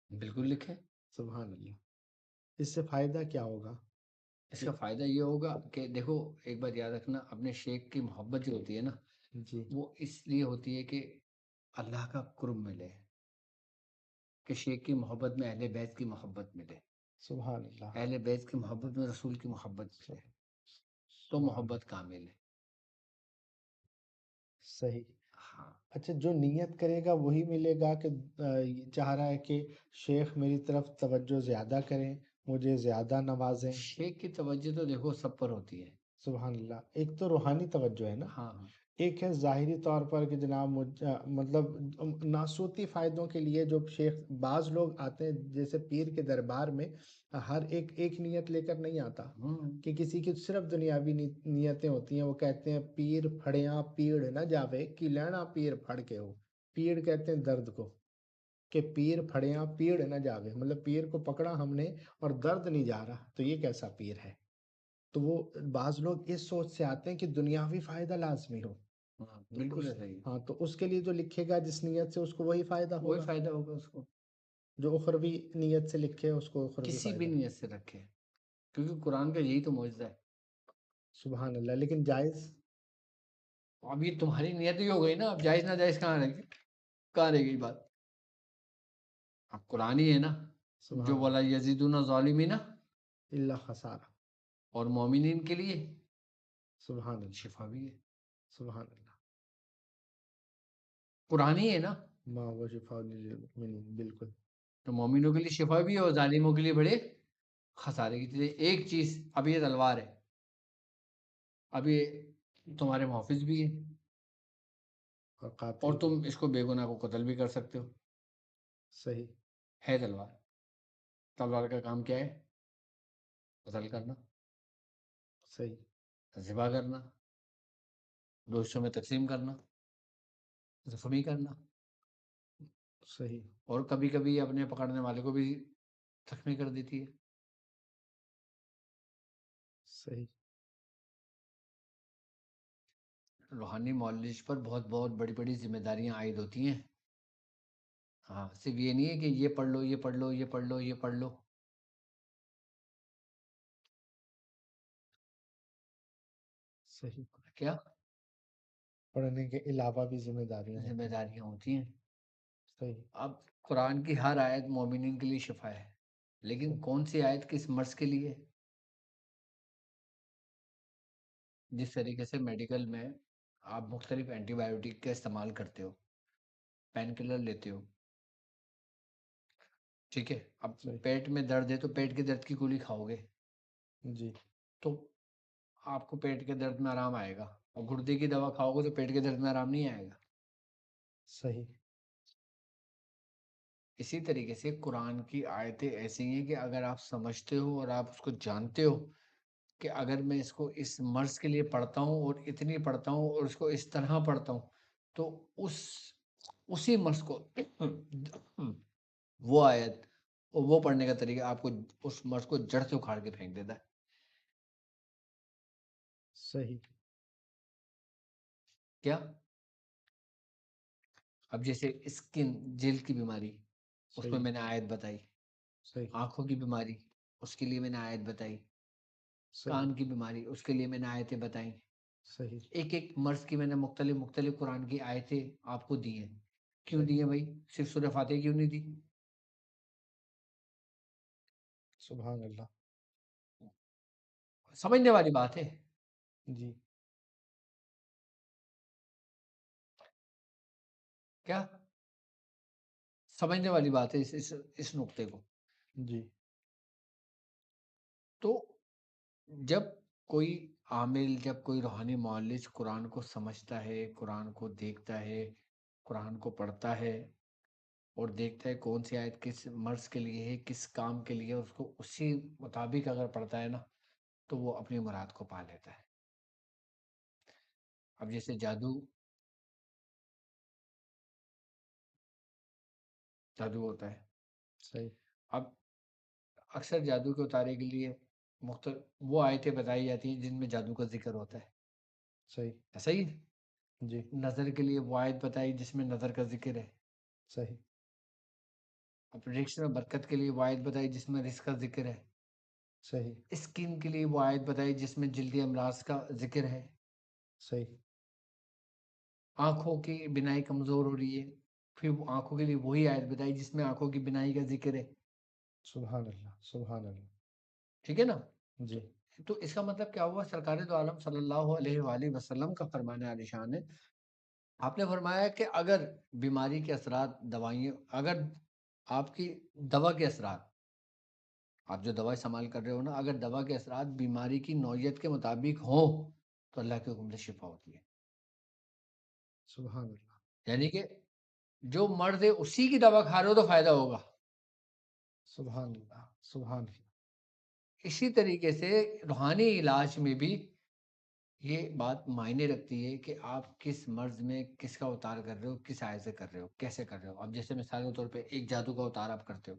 Speaker 3: بالکل لکھیں۔
Speaker 2: سبحان اللہ۔ اس سے فائدہ کیا ہوگا؟
Speaker 3: اس کا فائدہ یہ ہوگا کہ دیکھو ایک بات یاد رکھنا، اپنے شیخ کی محبت جو ہوتی ہے نا
Speaker 2: جی
Speaker 3: وہ اس لیے ہوتی ہے کہ اللہ کا قرب ملے، کہ شیخ کی محبت میں اہل بیت کی محبت ملے،
Speaker 2: سبحان اللہ،
Speaker 3: اہل بیت کی محبت میں رسول کی محبت ملے، تو
Speaker 2: سبحان اللہ،
Speaker 3: محبت کامل ہے۔
Speaker 2: صحیح۔
Speaker 3: ہاں
Speaker 2: اچھا، جو نیت کرے گا وہی ملے گا کہ یہ چاہ رہا ہے کہ شیخ میری طرف توجہ زیادہ کریں، مجھے زیادہ نوازیں؟
Speaker 3: شیخ کی توجہ تو دیکھو سب پر ہوتی ہے۔
Speaker 2: سبحان اللہ۔ ایک تو روحانی توجہ ہے نا،
Speaker 3: ہاں ہاں
Speaker 2: ایک ہے ظاہری طور پر کہ جناب مطلب ناسوتی فائدوں کے لیے جو شیخ، بعض لوگ آتے ہیں جیسے پیر کے دربار میں ہر ایک نیت لے کر نہیں آتا، کہ کسی کی صرف دنیاوی نیتیں ہوتی ہیں۔ وہ کہتے ہیں پیر پھڑیاں پیڑ نہ جاوے کہ لینا پیر پھڑ کے ہو۔ پیڑ کہتے ہیں درد کو، کہ پیر پھڑیاں پیڑ نہ جاوے، مطلب پیر کو پکڑا ہم نے اور درد نہیں جا رہا تو یہ کیسا پیر ہے؟ تو وہ بعض لوگ اس سوچ سے آتے ہیں کہ دنیاوی فائدہ لازمی ہو،
Speaker 3: ہاں
Speaker 2: تو
Speaker 3: بالکل
Speaker 2: اس،
Speaker 3: ایسا ہی،
Speaker 2: ہاں تو اس کے لیے جو لکھے گا جس نیت سے اس کو وہی فائدہ
Speaker 3: وہی
Speaker 2: ہوگا،
Speaker 3: فائدہ ہوگا اس کو،
Speaker 2: جو اخروی نیت سے لکھے اس کو اخروی
Speaker 3: کسی بھی
Speaker 2: فائدہ۔
Speaker 3: نیت سے رکھے، کیونکہ قرآن کا یہی تو معجزہ ہے۔
Speaker 2: سبحان اللہ، لیکن جائز؟
Speaker 3: اب یہ تمہاری نیت ہی ہو گئی نا، اب جائز نہ جائز کہاں رہے گی، کہاں رہے گی بات؟ اب قرآن ہی ہے نا جو
Speaker 2: سبحان
Speaker 3: بولا
Speaker 2: اللہ،
Speaker 3: یزیدون ظالمین،
Speaker 2: اللہ خسارہ۔
Speaker 3: اور مومنین کے لیے
Speaker 2: سبحان اللہ،
Speaker 3: شفا بھی ہے،
Speaker 2: سبحان اللہ۔
Speaker 3: قرآن ہی ہے نا،
Speaker 2: ما و شفاء للمؤمنین، بالکل۔
Speaker 3: تو مومنوں کے لیے شفا بھی ہے اور ظالموں کے لیے بڑے خسارے کی چیز۔ ایک چیز، اب یہ تلوار ہے، اب یہ تمہارے محافظ بھی ہے
Speaker 2: اور قاتل
Speaker 3: اور
Speaker 2: بھی،
Speaker 3: تم اس کو بے گناہ کو قتل بھی کر سکتے ہو،
Speaker 2: صحیح،
Speaker 3: ہے تلوار۔ تلوار کا کام کیا ہے؟ قتل کرنا،
Speaker 2: صحیح،
Speaker 3: ذبح کرنا، دو حصوں میں تقسیم کرنا، زخمی کرنا،
Speaker 2: صحیح،
Speaker 3: اور کبھی کبھی اپنے پکڑنے والے کو بھی زخمی کر دیتی ہے۔
Speaker 2: صحیح۔
Speaker 3: روحانی معالج پر بہت بہت بڑی بڑی ذمہ داریاں عائد ہوتی ہیں۔ ہاں صرف یہ نہیں ہے کہ یہ پڑھ لو یہ پڑھ لو یہ پڑھ لو یہ پڑھ لو،
Speaker 2: صحیح،
Speaker 3: کیا
Speaker 2: پڑھنے کے علاوہ بھی ذمہ داریاں
Speaker 3: ذمہ
Speaker 2: ہوتی ہیں۔
Speaker 3: داریاں ہوتی ہیں۔
Speaker 2: صحیح،
Speaker 3: اب قرآن کی ہر آیت مومنین کے لیے شفا ہے، لیکن
Speaker 2: صحیح،
Speaker 3: کون سی آیت کس مرض کے لیے؟ جس طریقے سے میڈیکل میں آپ مختلف اینٹی بایوٹک کا استعمال کرتے ہو، پین کلر لیتے ہو، ٹھیک ہے، اب
Speaker 2: صحیح،
Speaker 3: پیٹ میں درد ہے تو پیٹ کے درد کی گولی کھاؤ گے
Speaker 2: جی،
Speaker 3: تو آپ کو پیٹ کے درد میں آرام آئے گا، اور گردے کی دوا کھاؤ گے تو پیٹ کے درد میں آرام نہیں آئے گا۔
Speaker 2: صحیح،
Speaker 3: اسی طریقے سے قرآن کی آیتیں ایسی ہیں کہ اگر آپ سمجھتے ہو اور آپ اس کو جانتے ہو کہ اگر میں اس کو اس مرض کے لیے پڑھتا ہوں اور اتنی پڑھتا ہوں اور اس کو اس طرح پڑھتا ہوں تو اسی مرض کو وہ آیت اور وہ پڑھنے کا طریقہ آپ کو اس مرض کو جڑ سے اکھاڑ کے پھینک دیتا ہے۔
Speaker 2: صحیح،
Speaker 3: کیا؟ اب جیسے اسکن جلد کی بیماری، اس میں
Speaker 2: صحیح،
Speaker 3: میں نے آیت بتائی،
Speaker 2: صحیح،
Speaker 3: آنکھوں کی بیماری اس کے لیے میں نے آیت بتائی،
Speaker 2: صحیح،
Speaker 3: کان کی بیماری اس کے لیے میں نے آیتیں بتائیں،
Speaker 2: صحیح،
Speaker 3: ایک ایک مرض کی میں نے مختلف مختلف قرآن کی آیتیں آپ کو دی ہیں۔ کیوں
Speaker 2: صحیح،
Speaker 3: دی ہیں بھائی؟ صرف سورہ فاتحہ کیوں نہیں دی؟
Speaker 2: سبحان اللہ،
Speaker 3: سمجھنے والی بات ہے۔
Speaker 2: جی،
Speaker 3: کیا سمجھنے والی بات ہے اس نقطے کو؟
Speaker 2: جی،
Speaker 3: تو جب کوئی عامل، جب کوئی روحانی معالج قرآن کو سمجھتا ہے، قرآن کو دیکھتا ہے، قرآن کو پڑھتا ہے، اور دیکھتا ہے کون سی آیت کس مرض کے لیے ہے، کس کام کے لیے، اس کو اسی مطابق اگر پڑھتا ہے نا تو وہ اپنی مراد کو پا لیتا ہے۔ اب جیسے جادو ہوتا ہے،
Speaker 2: صحیح
Speaker 3: اب اکثر جادو کے اتارے کے لیے مختلف وہ آیتیں بتائی جاتی ہیں جن میں جادو کا ذکر ہوتا ہے،
Speaker 2: صحیح
Speaker 3: ایسا ہی ہے؟
Speaker 2: جی
Speaker 3: نظر کے لیے وہ آیت بتائی جس میں نظر کا ذکر ہے،
Speaker 2: صحیح
Speaker 3: اب رزق میں برکت کے لیے وہ آیت بتائی جس میں رزق کا ذکر ہے،
Speaker 2: صحیح
Speaker 3: اسکن کے لیے وہ آیت بتائی جس میں جلدی امراض کا ذکر ہے،
Speaker 2: صحیح
Speaker 3: آنکھوں کی بینائی کمزور ہو رہی ہے، پھر وہ آنکھوں کے لیے وہی آیت بتائی جس میں آنکھوں کی بینائی کا ذکر ہے،
Speaker 2: سبحان اللہ سبحان اللہ
Speaker 3: ٹھیک ہے نا؟
Speaker 2: جی
Speaker 3: تو اس کا مطلب کیا ہوا؟ سرکار دو عالم صلی اللہ علیہ وآلہ وسلم کا فرمان عالی شان ہے، آپ نے فرمایا کہ اگر بیماری کے اثرات دوائیوں، اگر آپ کی دوا کے اثرات، آپ جو دوا استعمال کر رہے ہو نا، اگر دوا کے اثرات بیماری کی نوعیت کے مطابق ہوں تو اللہ کے حکم سے شفا ہوتی ہے،
Speaker 2: سبحان اللہ
Speaker 3: یعنی کہ جو مرض ہے اسی کی دوا کھا رہے ہو تو فائدہ ہوگا۔
Speaker 2: سبحان اللہ سبحان اللہ
Speaker 3: اسی طریقے سے روحانی علاج میں بھی یہ بات معنی رکھتی ہے کہ آپ کس مرض میں کس کا اتار کر رہے ہو، کس آیت سے کر رہے ہو، کیسے کر رہے ہو۔ اب جیسے مثال کے طور پہ ایک جادو کا اتار آپ کرتے ہو،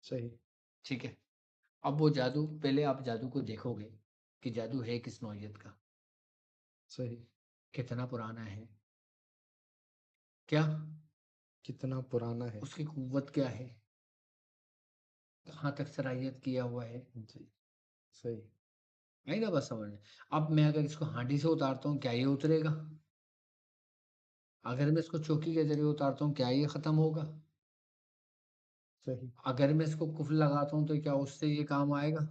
Speaker 2: صحیح
Speaker 3: ٹھیک ہے، اب وہ جادو، پہلے آپ جادو کو دیکھو گے کہ جادو ہے کس نوعیت کا،
Speaker 2: صحیح
Speaker 3: کتنا پرانا ہے، کیا
Speaker 2: کتنا پرانا ہے
Speaker 3: اس کی قوت کیا ہے، کہاں تک صلاحیت کیا ہوا ہے،
Speaker 2: جی صحیح
Speaker 3: نہیں نا بس سمجھ میں۔ اب میں اگر اس کو ہانڈی سے اتارتا ہوں کیا یہ اترے گا؟ اگر میں اس کو چوکی کے ذریعے اتارتا ہوں کیا یہ ختم ہوگا؟
Speaker 2: صحیح
Speaker 3: اگر میں اس کو کفل لگاتا ہوں تو کیا اس سے یہ کام آئے گا؟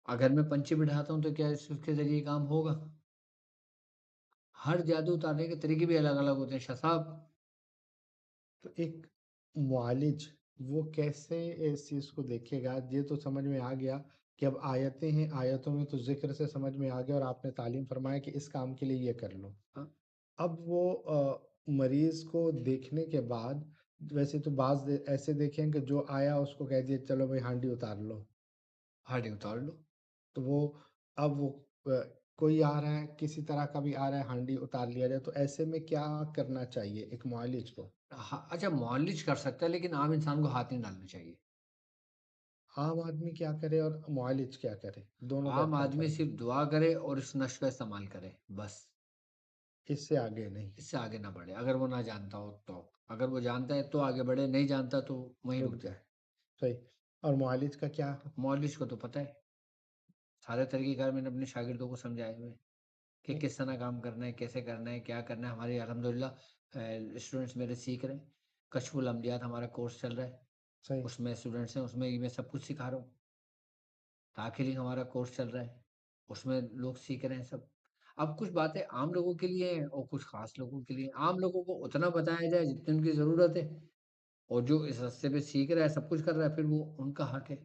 Speaker 3: اگر میں پنچی بٹھاتا ہوں تو کیا اس کے ذریعے کام ہوگا؟ ہر جادو اتارنے کے طریقے بھی الگ الگ ہوتے ہیں شاہ صاحب۔
Speaker 2: تو ایک معالج وہ کیسے اس چیز کو دیکھے گا؟ یہ تو سمجھ میں آ گیا کہ اب آیتیں ہیں، آیتوں میں تو ذکر سے سمجھ میں آ گیا اور آپ نے تعلیم فرمایا کہ اس کام کے لیے یہ کر لو۔
Speaker 3: ہاں،
Speaker 2: اب وہ مریض کو دیکھنے کے بعد، ویسے تو بعض ایسے دیکھیں کہ جو آیا اس کو کہہ دیا چلو بھائی ہانڈی اتار لو،
Speaker 3: ہانڈی اتار لو۔
Speaker 2: تو وہ اب وہ کوئی آ رہا ہے، کسی طرح کا بھی آ رہا ہے، ہانڈی اتار لیا جائے، تو ایسے میں کیا کرنا چاہیے ایک معالج کو؟
Speaker 3: اچھا معالج کر سکتا ہے لیکن عام انسان کو ہاتھ نہیں ڈالنا چاہیے۔
Speaker 2: عام آدمی کیا کرے اور معالج کیا کرے؟ دونوں کا
Speaker 3: عام
Speaker 2: کیا
Speaker 3: آدمی
Speaker 2: فرق ہے؟
Speaker 3: صرف دعا کرے اور اس نشق کا استعمال کرے بس،
Speaker 2: اس سے آگے نہیں؟
Speaker 3: اس سے آگے نہ بڑھے، اگر وہ نہ جانتا ہو تو۔ اگر وہ جانتا ہے تو آگے بڑھے، نہیں جانتا تو وہیں
Speaker 2: رک
Speaker 3: رک
Speaker 2: جائے،
Speaker 3: جائے۔
Speaker 2: صحیح۔ اور معالج کا کیا؟
Speaker 3: معالج کو تو پتہ ہے، سارے طریقہ کار میں نے اپنے شاگردوں کو سمجھائے ہوئے کہ کس طرح کام کرنا ہے، کیسے کرنا ہے، کیا کرنا ہے۔ ہمارے الحمدللہ اسٹوڈنٹس میرے سیکھ رہے ہیں، کشف العملیات ہمارا کورس چل رہا ہے،
Speaker 2: صحیح
Speaker 3: اس میں اسٹوڈنٹس ہیں، اس میں میں سب کچھ سکھا رہا ہوں۔ داخلی ہمارا کورس چل رہا ہے، اس میں لوگ سیکھ رہے ہیں سب۔ اب کچھ باتیں عام لوگوں کے لیے ہیں اور کچھ خاص لوگوں کے لیے۔ عام لوگوں کو اتنا بتایا جائے جتنی ان کی ضرورت ہے، اور جو اس رستے پہ سیکھ رہا ہے، سب کچھ کر رہا ہے، پھر وہ ان کا حق ہے۔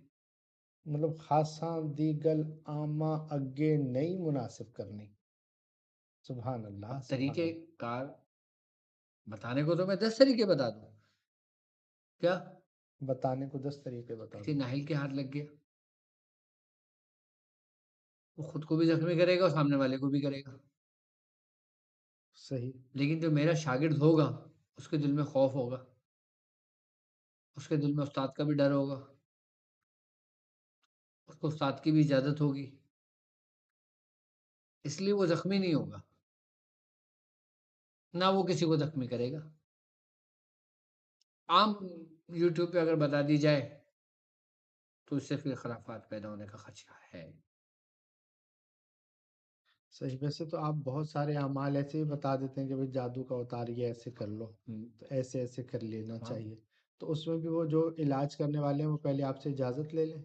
Speaker 2: مطلب خاصاں دیگل عامہ اگے نہیں مناسب کرنی۔ سبحان اللہ
Speaker 3: اب
Speaker 2: سبحان
Speaker 3: طریقے
Speaker 2: اللہ
Speaker 3: کار بتانے کو تو میں 10 طریقے بتا دوں، کیا
Speaker 2: بتانے کو 10 طریقے بتا
Speaker 3: کسی
Speaker 2: دو۔
Speaker 3: ناہل کے ہاتھ لگ گیا، وہ خود کو بھی زخمی کرے گا اور سامنے والے کو بھی کرے گا۔
Speaker 2: صحیح
Speaker 3: لیکن جو میرا شاگرد ہوگا اس کے دل میں خوف ہوگا، اس کے دل میں استاد کا بھی ڈر ہوگا، اس کو استاد کی بھی اجازت ہوگی، اس لیے وہ زخمی نہیں ہوگا، نہ وہ کسی کو زخمی کرے گا۔ عام یوٹیوب پہ اگر بتا دی جائے تو اس سے پھر خرافات پیدا ہونے کا خدشہ ہے۔
Speaker 2: صحیح۔ ویسے تو آپ بہت سارے اعمال ایسے ہی بتا دیتے ہیں کہ بھائی جادو کا اتاریے، ایسے کر لو، تو ایسے ایسے کر لینا
Speaker 3: ہاں،
Speaker 2: چاہیے، تو اس میں بھی وہ جو علاج کرنے والے ہیں وہ پہلے آپ سے اجازت لے لیں؟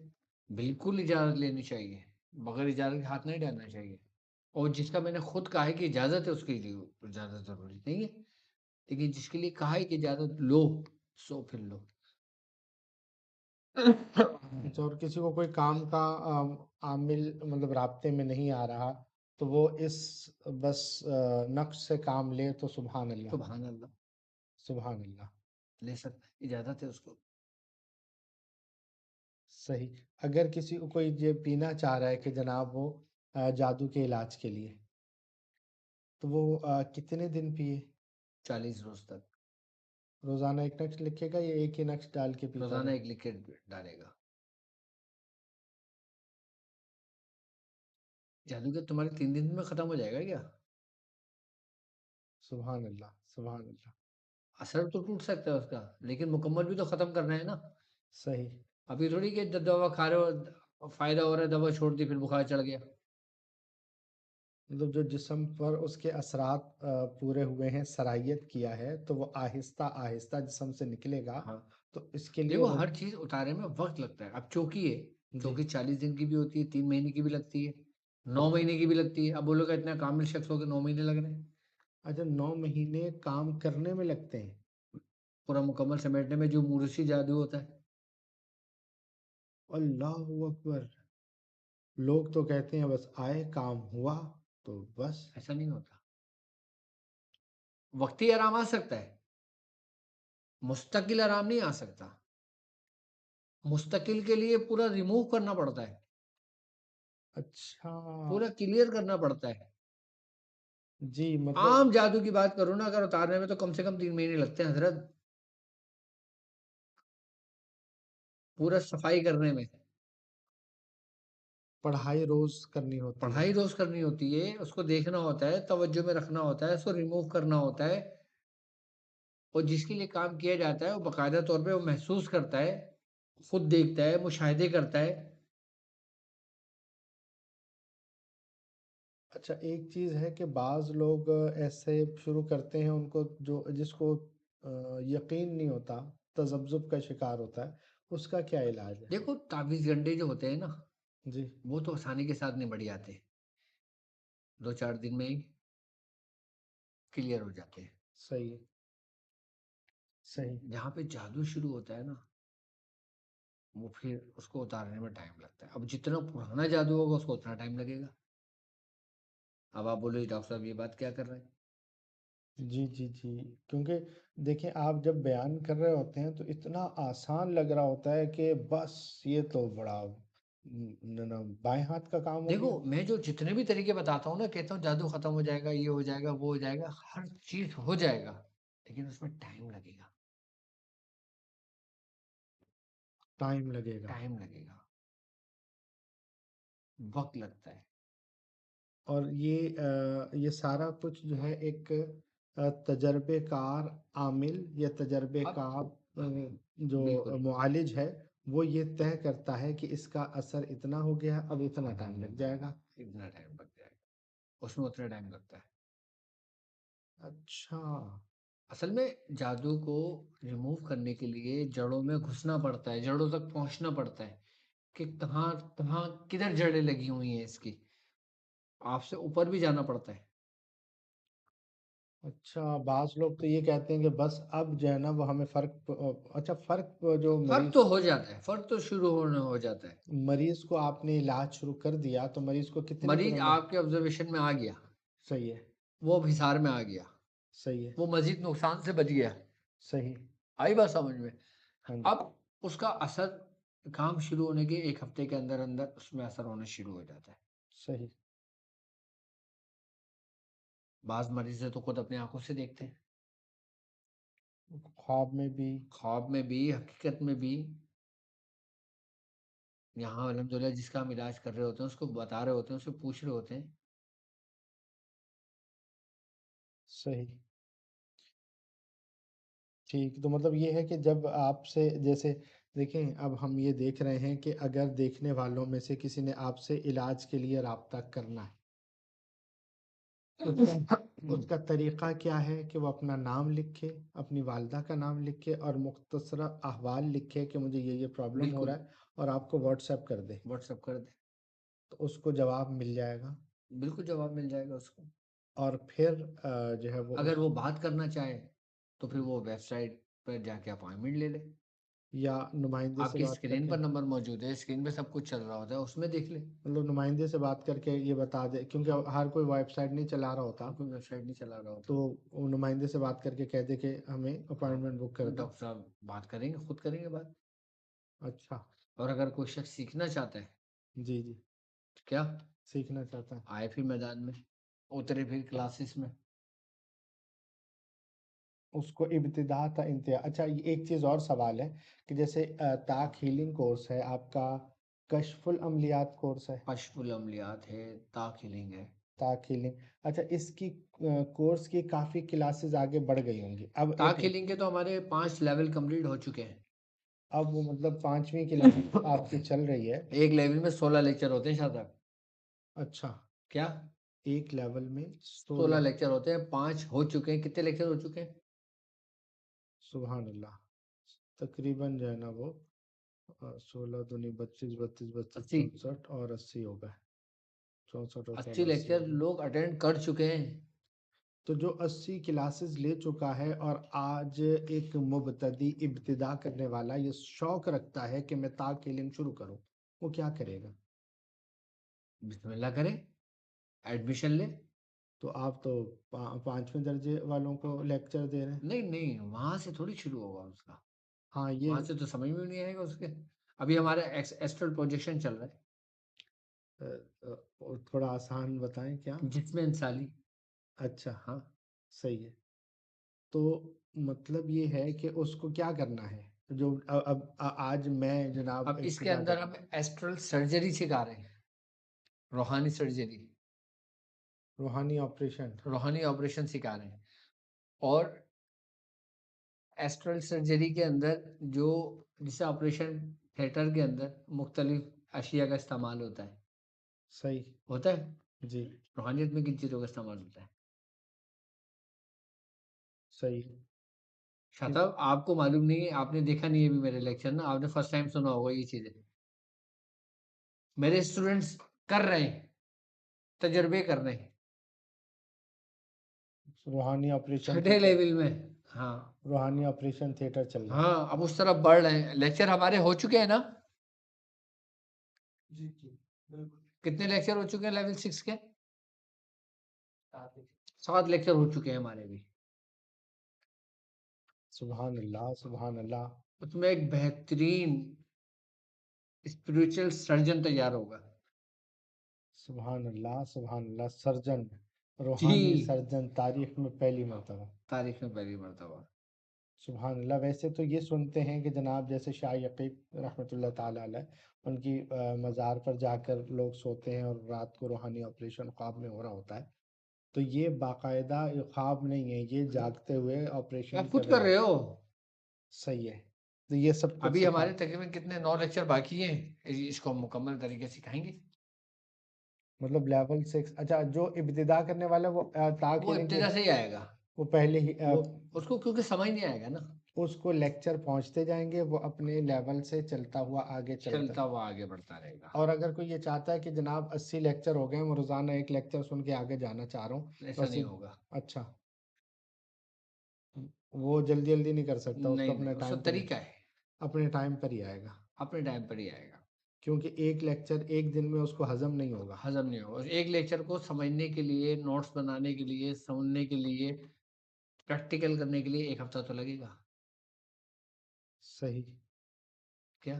Speaker 3: بالکل اجازت لینی چاہیے، بغیر اجازت کے ہاتھ نہیں ڈالنا چاہیے۔ اور جس کا میں نے خود کہا ہے کہ اجازت ہے اس کے لیے اجازت ضروری نہیں ہے، لیکن جس کے لیے کہا ہے کہ اجازت لو سو پھر لو۔
Speaker 2: اچھا، اور کسی کو کوئی کام کا عامل مطلب رابطے میں نہیں آ رہا تو وہ اس بس نقش سے کام لے تو سبحان اللہ
Speaker 3: سبحان اللہ۔
Speaker 2: سبحان اللہ.
Speaker 3: لے سکتا ہے، اجازت ہے اس کو.
Speaker 2: صحیح. اگر کسی کو کوئی یہ پینا چاہ رہا ہے کہ جناب وہ جادو کے علاج کے لیے، تو وہ کتنے دن پیے؟
Speaker 3: 40 روز تک.
Speaker 2: روزانہ ایک نقش لکھے گا یا ایک ہی نقش ڈال کے پیتا
Speaker 3: روزانہ
Speaker 2: رہے؟
Speaker 3: ایک لکوڈ ڈالے گا. جادو کہ تمہارے 3 دن میں ختم ہو جائے گا کیا؟
Speaker 2: سبحان اللہ، سبحان اللہ.
Speaker 3: اثر تو ٹوٹ سکتا ہے اس کا، لیکن مکمل بھی تو ختم کرنا ہے نا.
Speaker 2: صحیح.
Speaker 3: ابھی تھوڑی کہ دوا کھا رہے ہو، فائدہ ہو رہا ہے، دوا چھوڑ دی پھر بخار چڑھ گیا.
Speaker 2: مطلب جو جسم پر اس کے اثرات پورے ہوئے ہیں، سرائیت کیا ہے، تو وہ آہستہ آہستہ جسم سے نکلے گا.
Speaker 3: ہاں
Speaker 2: تو اس کے لیے
Speaker 3: دیکھو، ہر چیز اتارے میں وقت لگتا ہے. اب چوکی ہے،
Speaker 2: جی.
Speaker 3: چوکی 40 دن کی بھی ہوتی ہے، 3 مہینے کی بھی لگتی ہے، 9 مہینے کی بھی لگتی ہے. اب بولو کہ اتنا کامل شخص ہو کے 9 مہینے لگ رہے ہیں.
Speaker 2: اچھا، 9 مہینے کام کرنے میں لگتے ہیں؟
Speaker 3: پورا مکمل سمیٹنے میں جو مورشی جادو ہوتا ہے.
Speaker 2: اللہ اکبر. لوگ تو کہتے ہیں بس آئے کام ہوا تو بس.
Speaker 3: ایسا نہیں ہوتا. وقتی آرام آ سکتا ہے، مستقل آرام نہیں آ سکتا. مستقل کے لیے پورا ریموو کرنا پڑتا ہے،
Speaker 2: اچھا.
Speaker 3: پورا کلیئر کرنا پڑتا ہے.
Speaker 2: جی مطلب
Speaker 3: عام جادو کی بات کروں نا، اگر اتارنے میں تو کم سے کم 3 مہینے لگتے ہیں حضرت، پورا صفائی کرنے میں.
Speaker 2: پڑھائی روز کرنی ہوتی ہے.
Speaker 3: پڑھائی روز کرنی ہوتی ہے، اس کو دیکھنا ہوتا ہے، توجہ میں رکھنا ہوتا ہے، اس کو ریموو کرنا ہوتا ہے. اور جس کے لیے کام کیا جاتا ہے وہ باقاعدہ طور پہ وہ محسوس کرتا ہے، خود دیکھتا ہے، مشاہدے کرتا ہے.
Speaker 2: اچھا، ایک چیز ہے کہ بعض لوگ ایسے شروع کرتے ہیں، ان کو جس کو یقین نہیں ہوتا، تذبذب کا شکار ہوتا ہے، اس کا کیا علاج ہے؟
Speaker 3: دیکھو، تعویذ گنڈے جو ہوتے ہیں نا،
Speaker 2: جی.
Speaker 3: وہ تو آسانی کے ساتھ نبٹ جاتے ہیں، 2-4 دن میں ہی کلیئر ہو جاتے ہیں.
Speaker 2: صحیح ہے. صحیح.
Speaker 3: جہاں پہ جادو شروع ہوتا ہے نا، وہ پھر اس کو اتارنے میں ٹائم لگتا ہے. اب جتنا پرانا جادو ہوگا اس کو اتنا ٹائم لگے گا. اب آپ بولو ڈاکٹر صاحب یہ بات کیا کر رہے ہیں؟
Speaker 2: جی جی جی. کیونکہ دیکھیں، آپ جب بیان کر رہے ہوتے ہیں تو اتنا آسان لگ رہا ہوتا ہے کہ بس یہ تو بڑا بائیں ہاتھ کا کام ہو
Speaker 3: دیکھو،
Speaker 2: گیا.
Speaker 3: میں جو جتنے بھی طریقے بتاتا ہوں نا، کہتا ہوں جادو ختم ہو جائے گا، یہ ہو جائے گا، وہ ہو جائے گا. ہر چیز ہو جائے گا، لیکن اس میں ٹائم لگے گا.
Speaker 2: ٹائم لگے گا.
Speaker 3: ٹائم لگے گا، وقت لگتا ہے.
Speaker 2: اور یہ سارا کچھ جو ہے ایک تجربے کار عامل یا تجربے
Speaker 3: اب
Speaker 2: کار جو
Speaker 3: بالکل
Speaker 2: معالج ہے، وہ یہ طے کرتا ہے کہ اس کا اثر اتنا ہو گیا، اب اتنا ٹائم لگ جائے گا.
Speaker 3: اتنا ٹائم لگ جائے گا، اس میں اتنا ٹائم لگتا ہے.
Speaker 2: اچھا.
Speaker 3: اصل میں جادو کو ریموو کرنے کے لیے جڑوں میں گھسنا پڑتا ہے، جڑوں تک پہنچنا پڑتا ہے کہ کہاں کہاں کدھر جڑیں لگی ہوئی ہیں اس کی. آپ سے اوپر بھی جانا پڑتا ہے.
Speaker 2: اچھا، بعض لوگ تو یہ کہتے ہیں کہ بس اب جو ہے نا وہ ہمیں اچھا، فرق جو
Speaker 3: فرق تو ہو جاتا ہے، فرق تو شروع ہونے ہو جاتا ہے.
Speaker 2: مریض کو آپ نے علاج شروع کر دیا تو مریض کو کتنے
Speaker 3: مریض
Speaker 2: دنوں میں؟
Speaker 3: آپ کے آبزرویشن میں آ گیا،
Speaker 2: صحیح ہے.
Speaker 3: وہ اب حصار میں آ گیا،
Speaker 2: صحیح ہے.
Speaker 3: وہ مزید نقصان سے بچ گیا.
Speaker 2: صحیح.
Speaker 3: آئی بات سمجھ میں؟
Speaker 2: ہاں جی.
Speaker 3: اب اس کا اثر، کام شروع ہونے کے 1 ہفتے کے اندر اندر اس میں اثر ہونا شروع ہو جاتا ہے.
Speaker 2: صحیح.
Speaker 3: بعض مریض تو خود اپنی آنکھوں سے دیکھتے ہیں،
Speaker 2: خواب میں بھی.
Speaker 3: خواب میں بھی، حقیقت میں بھی. یہاں الحمدللہ جس کا ہم علاج کر رہے ہوتے ہیں اس کو بتا رہے ہوتے ہیں، اس سے پوچھ رہے ہوتے ہیں.
Speaker 2: صحیح. ٹھیک. تو مطلب یہ ہے کہ جب آپ سے جیسے دیکھیں، اب ہم یہ دیکھ رہے ہیں کہ اگر دیکھنے والوں میں سے کسی نے آپ سے علاج کے لیے رابطہ کرنا ہے، اس کا طریقہ کیا ہے کہ وہ اپنا نام لکھے، اپنی والدہ کا نام لکھے اور مختصرہ احوال لکھے کہ مجھے یہ پرابلم ہو
Speaker 3: بالکل
Speaker 2: رہا ہے، اور آپ کو واٹس ایپ کر دے،
Speaker 3: واٹس ایپ کر دیں،
Speaker 2: تو اس کو جواب مل جائے گا.
Speaker 3: بالکل جواب مل جائے گا اس کو.
Speaker 2: اور پھر جو ہے وہ
Speaker 3: اگر وہ بات کرنا چاہے تو پھر وہ ویب سائٹ پر جا کے اپوائنٹمنٹ لے لے.
Speaker 2: یا نمائندے
Speaker 3: آپ
Speaker 2: سے
Speaker 3: کی
Speaker 2: بات کر
Speaker 3: اسکرین
Speaker 2: کے،
Speaker 3: پر نمبر موجود ہے، اسکرین پہ سب کچھ چل رہا ہوتا ہے، اس میں دیکھ لیں۔
Speaker 2: مطلب نمائندے سے بات کر کے یہ بتا دے، کیونکہ ہر کوئی ویب سائٹ نہیں چلا رہا ہوتا،
Speaker 3: کوئی ویب سائٹ نہیں چلا رہا
Speaker 2: تو
Speaker 3: ہوتا،
Speaker 2: وہ نمائندے سے بات کر کے کہہ دے کہ ہمیں اپائنٹمنٹ بک کر دیں۔
Speaker 3: ڈاکٹر صاحب بات کریں گے، خود کریں گے بات۔
Speaker 2: اچھا،
Speaker 3: اور اگر کوئی شخص سیکھنا چاہتا ہے
Speaker 2: جی جی،
Speaker 3: تو کیا
Speaker 2: سیکھنا چاہتا ہے،
Speaker 3: آئے پھر میدان میں، اترے پھر کلاسز میں۔
Speaker 2: اس کو ابتدا تا انتہا۔ اچھا، یہ ایک چیز اور سوال ہے کہ جیسے طاق ہیلنگ کورس ہے آپ کا، کشف العملیات کورس ہے،
Speaker 3: کشف العملیات ہے، طاق ہیلنگ ہے۔
Speaker 2: طاق ہیلنگ، اچھا اس کی کورس کی کافی کلاسز آگے بڑھ گئی ہوں گی اب
Speaker 3: طاق ہیلنگ کے تو ہمارے 5 لیول کمپلیٹ ہو چکے ہیں۔
Speaker 2: اب وہ مطلب 5ویں کلاس آپ کی چل رہی ہے؟
Speaker 3: ایک لیول میں 16 لیکچر ہوتے ہیں شاید تک۔
Speaker 2: اچھا،
Speaker 3: کیا
Speaker 2: ایک لیول میں
Speaker 3: 16 لیکچر ہوتے ہیں، 5 ہو چکے ہیں۔ کتنے لیکچر ہو چکے ہیں؟
Speaker 2: سبحان اللہ، تقریباً جو ہے نا وہ 16 دونی 32 32 32
Speaker 3: 80
Speaker 2: 64 اور 80 ہو گئے، 64 اور
Speaker 3: 80
Speaker 2: 16 80
Speaker 3: لیکچر
Speaker 2: ہو گئے۔
Speaker 3: لوگ اٹینڈ کر چکے ہیں۔
Speaker 2: تو جو 80 کلاسز لے چکا ہے اور آج ایک مبتدی ابتدا کرنے والا یہ شوق رکھتا ہے کہ میں طاق ہیلنگ شروع کروں، وہ کیا کرے گا؟
Speaker 3: بسم اللہ کرے، ایڈمیشن لے۔
Speaker 2: تو آپ تو 5ویں درجے والوں کو لیکچر دے رہے ہیں۔
Speaker 3: نہیں نہیں، وہاں سے تھوڑی شروع ہوگا اس کا،
Speaker 2: ہاں، یہ
Speaker 3: وہاں سے تو سمجھ میں نہیں آئے گا اس کے۔ ابھی ہمارا ایسٹرل پروجیکشن چل رہا
Speaker 2: تھوڑا آسان بتائیں کیا؟
Speaker 3: ہے، جسم انسانی۔
Speaker 2: اچھا،
Speaker 3: ہاں،
Speaker 2: صحیح ہے۔ تو مطلب یہ ہے کہ اس کو کیا کرنا ہے جو اب آج میں جناب
Speaker 3: اب اس کے
Speaker 2: ابتدا
Speaker 3: اندر
Speaker 2: کر،
Speaker 3: ہم ایسٹرل سرجری سکھا رہے ہیں، روحانی سرجری،
Speaker 2: روحانی آپریشن۔
Speaker 3: روحانی آپریشن سکھا رہے ہیں۔ اور ایسٹرل سرجری کے اندر جو جسے آپریشن تھیٹر کے اندر مختلف اشیاء کا استعمال ہوتا ہے،
Speaker 2: صحیح،
Speaker 3: ہوتا ہے،
Speaker 2: جی
Speaker 3: روحانیت میں کن چیزوں کا استعمال ہوتا ہے؟
Speaker 2: صحیح،
Speaker 3: شاہ صاحب آپ کو معلوم نہیں ہے، آپ نے دیکھا نہیں ہے ابھی میرے لیکچر نا، آپ نے فرسٹ ٹائم سنا ہوگا یہ چیزیں۔ میرے اسٹوڈنٹس کر رہے ہیں، تجربے کر رہے ہیں
Speaker 2: روحانی آپریشن
Speaker 3: چھٹے لیول میں۔ ہاں
Speaker 2: روحانی آپریشن تھیٹر چل رہا ہے۔
Speaker 3: ہاں، اب اس طرف بڑھ رہے ہیں۔ لیکچر ہمارے ہو چکے ہیں نا؟
Speaker 2: جی جی، بالکل،
Speaker 3: کتنے لیکچر ہو چکے ہیں لیول 6 کے؟ 7 لیکچر ہو چکے ہیں ہمارے بھی۔
Speaker 2: سبحان اللہ سبحان اللہ،
Speaker 3: اس میں ایک بہترین اسپریچل سرجن تیار ہوگا۔
Speaker 2: سبحان اللہ سبحان اللہ، سرجن، روحانی
Speaker 3: جی،
Speaker 2: سرجن تاریخ میں پہلی مرتبہ،
Speaker 3: تاریخ میں پہلی مرتبہ۔
Speaker 2: سبحان اللہ۔ ویسے تو یہ سنتے ہیں کہ جناب جیسے شاہ یقیب رحمۃ اللہ تعالی علیہ، ان کی مزار پر جا کر لوگ سوتے ہیں اور رات کو روحانی آپریشن خواب میں ہو رہا ہوتا ہے، تو یہ باقاعدہ خواب نہیں ہے، یہ جاگتے ہوئے آپریشن
Speaker 3: آپ خود کر
Speaker 2: رہے
Speaker 3: رہے
Speaker 2: ہیں۔
Speaker 3: ہو؟
Speaker 2: صحیح ہے، تو یہ سب کچھ
Speaker 3: ابھی
Speaker 2: سکھا،
Speaker 3: ہمارے تقریباً کتنے 9 لیکچر باقی ہیں، اس کو ہم مکمل طریقے سے سکھائیں گے۔
Speaker 2: مطلب لیول 6۔ اچھا، جو ابتدا کرنے والا وہ طاق
Speaker 3: وہ
Speaker 2: ہیلنگ کے،
Speaker 3: ابتدا سے ہی آئے گا،
Speaker 2: وہ پہلے ہی
Speaker 3: وہ اس کو کیونکہ سمجھ نہیں آئے گا نا،
Speaker 2: اس کو لیکچر پہنچتے جائیں گے، وہ اپنے لیول سے چلتا ہوا آگے چلتا
Speaker 3: چلتا ہوا آگے بڑھتا رہے گا۔
Speaker 2: اور اگر کوئی یہ چاہتا ہے کہ جناب 80 لیکچر ہو گئے، میں روزانہ ایک لیکچر سن کے آگے جانا چاہ رہا ہوں،
Speaker 3: ایسا نہیں ہوگا،
Speaker 2: اچھا، وہ جلدی جلدی نہیں کر سکتا، اس کو
Speaker 3: نہیں
Speaker 2: اپنے
Speaker 3: نہیں، اس کا
Speaker 2: ٹائم پر،
Speaker 3: طریقہ ہے،
Speaker 2: اپنے ٹائم پر ہی آئے گا،
Speaker 3: اپنے ٹائم پر ہی آئے گا،
Speaker 2: کیونکہ ایک لیکچر ایک دن میں اس کو ہضم نہیں ہوگا۔
Speaker 3: ہضم نہیں ہوگا۔ ایک لیکچر کو سمجھنے کے لیے، نوٹس بنانے کے لیے، سننے کے لیے، پریکٹیکل کرنے کے لیے 1 ہفتہ تو لگے گا۔
Speaker 2: صحیح،
Speaker 3: کیا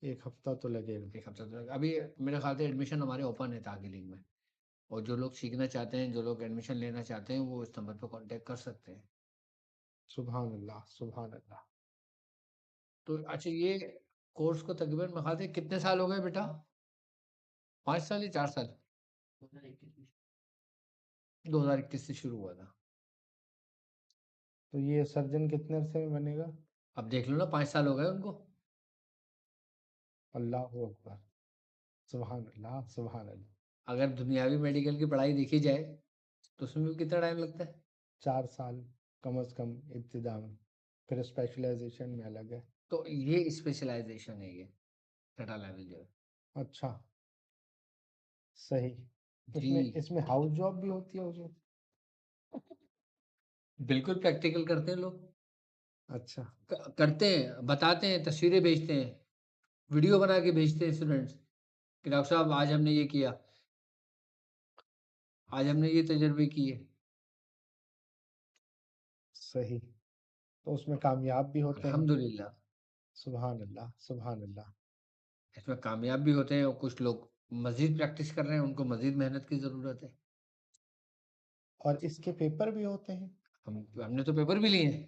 Speaker 2: 1 ہفتہ تو لگے گا۔
Speaker 3: 1 ہفتہ تو لگے گا۔ ابھی میرے خیال سے ایڈمیشن ہمارے اوپن ہے طاق ہیلنگ میں، اور جو لوگ سیکھنا چاہتے ہیں، جو لوگ ایڈمیشن لینا چاہتے ہیں، وہ اس نمبر پہ کانٹیکٹ کر سکتے ہیں۔
Speaker 2: سبحان اللہ سبحان اللہ۔
Speaker 3: تو اچھا، یہ کورس کو تقریباً میرے خیال سے کتنے سال ہو گئے بیٹا؟ 5 سال یا 4 سال؟ 2021 سے شروع ہوا تھا۔
Speaker 2: تو یہ سرجن کتنے عرصے میں بنے گا؟
Speaker 3: اب دیکھ لو نا، 5 سال ہو گئے ان کو۔
Speaker 2: اللہ اکبر، سبحان اللہ سبحان اللہ۔
Speaker 3: اگر دنیاوی میڈیکل کی پڑھائی دیکھی جائے تو اس میں بھی کتنا ٹائم لگتا ہے؟
Speaker 2: 4 سال کم از کم ابتدا میں، پھر اسپیشلائزیشن میں الگ ہے۔
Speaker 3: تو یہ اسپیشلائزیشن ہے، یہ چھٹا لیول جو ہے۔
Speaker 2: اچھا، صحیح، اس
Speaker 3: جی
Speaker 2: میں ہاؤس جاب بھی ہوتی ہے حضور؟
Speaker 3: بالکل پریکٹیکل کرتے ہیں لوگ۔
Speaker 1: اچھا
Speaker 3: کرتے ہیں، بتاتے ہیں، تصویریں بھیجتے ہیں، ویڈیو بنا کے بھیجتے ہیں اسٹوڈینٹس کہ ڈاکٹر صاحب آج ہم نے یہ کیا، آج ہم نے یہ تجربے کیے۔
Speaker 2: صحیح، تو اس میں کامیاب بھی ہوتے ہیں؟
Speaker 3: الحمدللہ
Speaker 2: سبحان اللہ، سبحان اللہ۔
Speaker 3: اس میں کامیاب بھی ہوتے ہیں، اور کچھ لوگ مزید پریکٹس کر رہے ہیں، ان کو مزید محنت کی ضرورت ہے۔
Speaker 2: اور اس کے پیپر بھی ہوتے ہیں؟
Speaker 3: ہم نے تو پیپر بھی لیے ہیں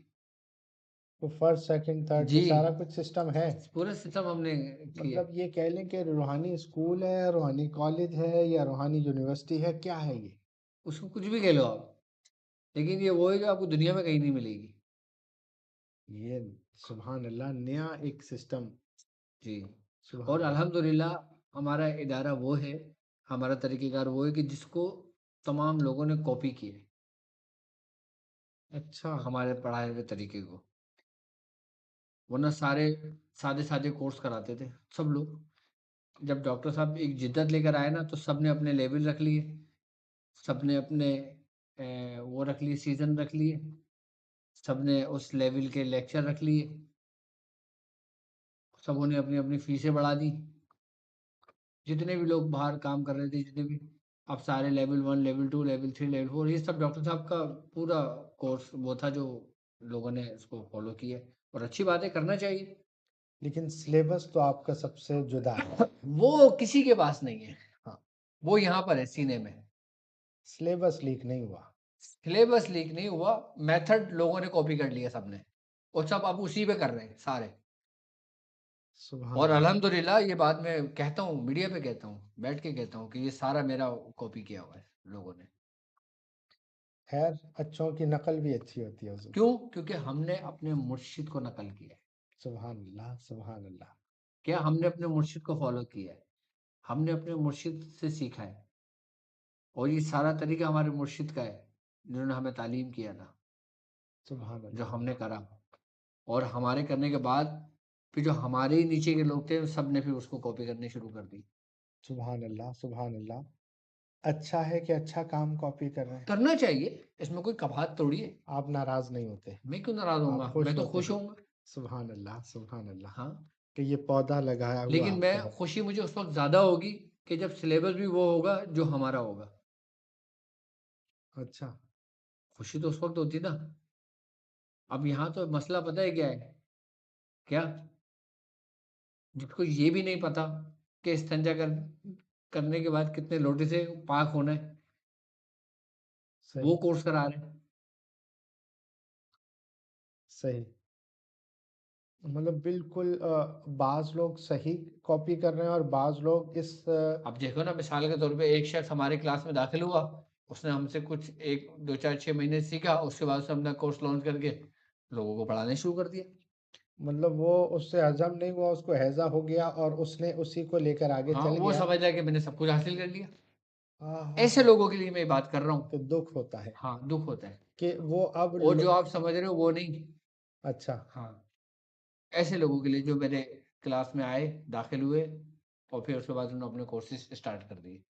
Speaker 2: تو فرسٹ سیکنڈ تھرڈ
Speaker 3: جی،
Speaker 2: یہ سارا کچھ سسٹم ہے؟
Speaker 3: پورا سسٹم ہم نے کیا۔
Speaker 2: مطلب یہ کہہ لیں کہ روحانی اسکول ہے، روحانی کالج ہے، یا روحانی یونیورسٹی ہے، کیا ہے یہ؟
Speaker 3: اس کو کچھ بھی کہہ لو آپ، لیکن یہ وہ ہے جو آپ کو دنیا میں کہیں نہیں ملے گی۔
Speaker 2: یہ سبحان اللہ، نیا ایک سسٹم۔
Speaker 3: جی،
Speaker 2: سبحان
Speaker 3: اور
Speaker 2: اللہ۔
Speaker 3: الحمدللہ ہمارا ادارہ وہ ہے، ہمارا طریقہ کار وہ ہے کہ جس کو تمام لوگوں نے کاپی کیا ہے،
Speaker 2: اچھا،
Speaker 3: ہمارے پڑھائے ہوئے طریقے کو۔ ورنہ سارے سادے سادے کورس کراتے تھے سب لوگ۔ جب ڈاکٹر صاحب ایک جدت لے کر آئے نا، تو سب نے اپنے لیول رکھ لیے، سب نے اپنے وہ رکھ لیے، سیزن رکھ لیے، سب نے اس لیول کے لیکچر رکھ لیے، سبوں نے اپنی اپنی فیسیں بڑھا دی۔ جتنے بھی لوگ باہر کام کر رہے تھے، جتنے بھی، اب سارے لیول 1 لیول 2 لیول 3 لیول 4، یہ سب ڈاکٹر صاحب کا پورا کورس وہ تھا جو لوگوں نے اس کو فالو کیا، اور اچھی بات ہے، کرنا چاہیے۔
Speaker 2: لیکن سلیبس تو آپ کا سب سے جدا ہے۔
Speaker 3: وہ کسی کے پاس نہیں ہے،
Speaker 2: ہاں،
Speaker 3: وہ یہاں پر ہے سینے میں۔
Speaker 2: سلیبس لیک نہیں ہوا۔
Speaker 3: سلیبس لیک نہیں ہوا، میتھڈ لوگوں نے کاپی کر لیا سب نے، اور سب اب اسی پہ کر رہے ہیں سارے۔
Speaker 2: سبحان
Speaker 3: اور
Speaker 2: اللہ۔
Speaker 3: الحمدللہ یہ بات میں کہتا ہوں، میڈیا پہ کہتا ہوں، بیٹھ کے کہتا ہوں کہ یہ سارا میرا کاپی کیا ہوا ہے لوگوں نے۔
Speaker 2: خیر، اچھوں کی نقل بھی اچھی ہوتی ہے حضور۔
Speaker 3: کیوں؟ کیونکہ ہم نے اپنے مرشد کو نقل کیا ہے۔
Speaker 2: سبحان اللہ، سبحان اللہ۔
Speaker 3: کیا ہم نے اپنے مرشد کو فالو کیا ہے، ہم نے اپنے مرشد سے سیکھا ہے، اور یہ سارا طریقہ ہمارے مرشد کا ہے، جنہوں نے ہمیں تعلیم کیا تھا،
Speaker 2: سبحان
Speaker 3: جو
Speaker 2: اللہ،
Speaker 3: ہم نے کرا۔ اور ہمارے کرنے کے بعد پھر جو ہمارے ہی نیچے کے لوگ تھے، سب نے پھر اس کو کاپی کرنی شروع کر دی۔
Speaker 2: سبحان اللہ، سبحان اللہ۔ اچھا ہے کہ اچھا کام کاپی کر رہے ہیں۔
Speaker 3: کرنا چاہیے، اس میں کوئی کباہت تھوڑی ہے۔
Speaker 2: آپ ناراض نہیں ہوتے؟
Speaker 3: میں کیوں ناراض ہوں
Speaker 2: آپ
Speaker 3: گا،
Speaker 2: خوش
Speaker 3: میں تو
Speaker 2: ہوتے
Speaker 3: خوش
Speaker 2: ہیں؟
Speaker 3: ہوں گا۔
Speaker 2: سبحان اللہ، سبحان اللہ،
Speaker 3: ہاں،
Speaker 2: کہ یہ پودا لگایا ہوا
Speaker 3: لیکن
Speaker 2: آپ
Speaker 3: میں
Speaker 2: کا ہے۔
Speaker 3: خوشی مجھے اس وقت زیادہ ہوگی کہ جب سلیبس بھی وہ ہوگا جو ہمارا ہوگا۔
Speaker 2: اچھا،
Speaker 3: خوشی تو اس وقت ہوتی نا۔ اب یہاں تو مسئلہ پتہ ہے کیا ہے؟ کیا؟ جس کو یہ بھی نہیں پتا کہ استنجا کرنے کے بعد کتنے لوٹے سے پاک ہونا ہے،
Speaker 2: صحیح،
Speaker 3: وہ کورس کرا رہے ہیں۔
Speaker 2: صحیح۔ مطلب بالکل بعض لوگ صحیح کاپی کر رہے ہیں، اور بعض لوگ اس
Speaker 3: اب دیکھو نا، مثال کے طور پہ ایک شخص ہمارے کلاس میں داخل ہوا، اس نے ہم سے کچھ 1 2 4 6 مہینے سیکھا، اس کے بعد اس نے اپنا کورس لانچ کر کے لوگوں کو پڑھانے شروع کر دیا۔
Speaker 2: مطلب وہ اس سے ہضم نہیں ہوا، اس کو ہیضہ ہو گیا، اور اس نے اسی کو لے کر آگے
Speaker 3: ہاں،
Speaker 2: چل
Speaker 3: وہ
Speaker 2: گیا۔
Speaker 3: سمجھ رہا ہے کہ میں نے سب کچھ حاصل کر لیا۔
Speaker 2: ہاں ہاں
Speaker 3: ایسے
Speaker 2: ہاں،
Speaker 3: لوگوں کے لیے میں بات کر رہا
Speaker 2: تو
Speaker 3: ہوں۔
Speaker 2: دکھ ہوتا ہے
Speaker 3: ہاں، دکھ ہوتا ہے۔
Speaker 2: کہ وہ اب
Speaker 3: اور جو آپ سمجھ رہے ہو وہ نہیں۔
Speaker 2: اچھا،
Speaker 3: ہاں، ایسے لوگوں کے لیے جو میرے کلاس میں آئے، داخل ہوئے، اور پھر اس کے بعد انہوں نے اپنے کورسز اسٹارٹ کر دیے۔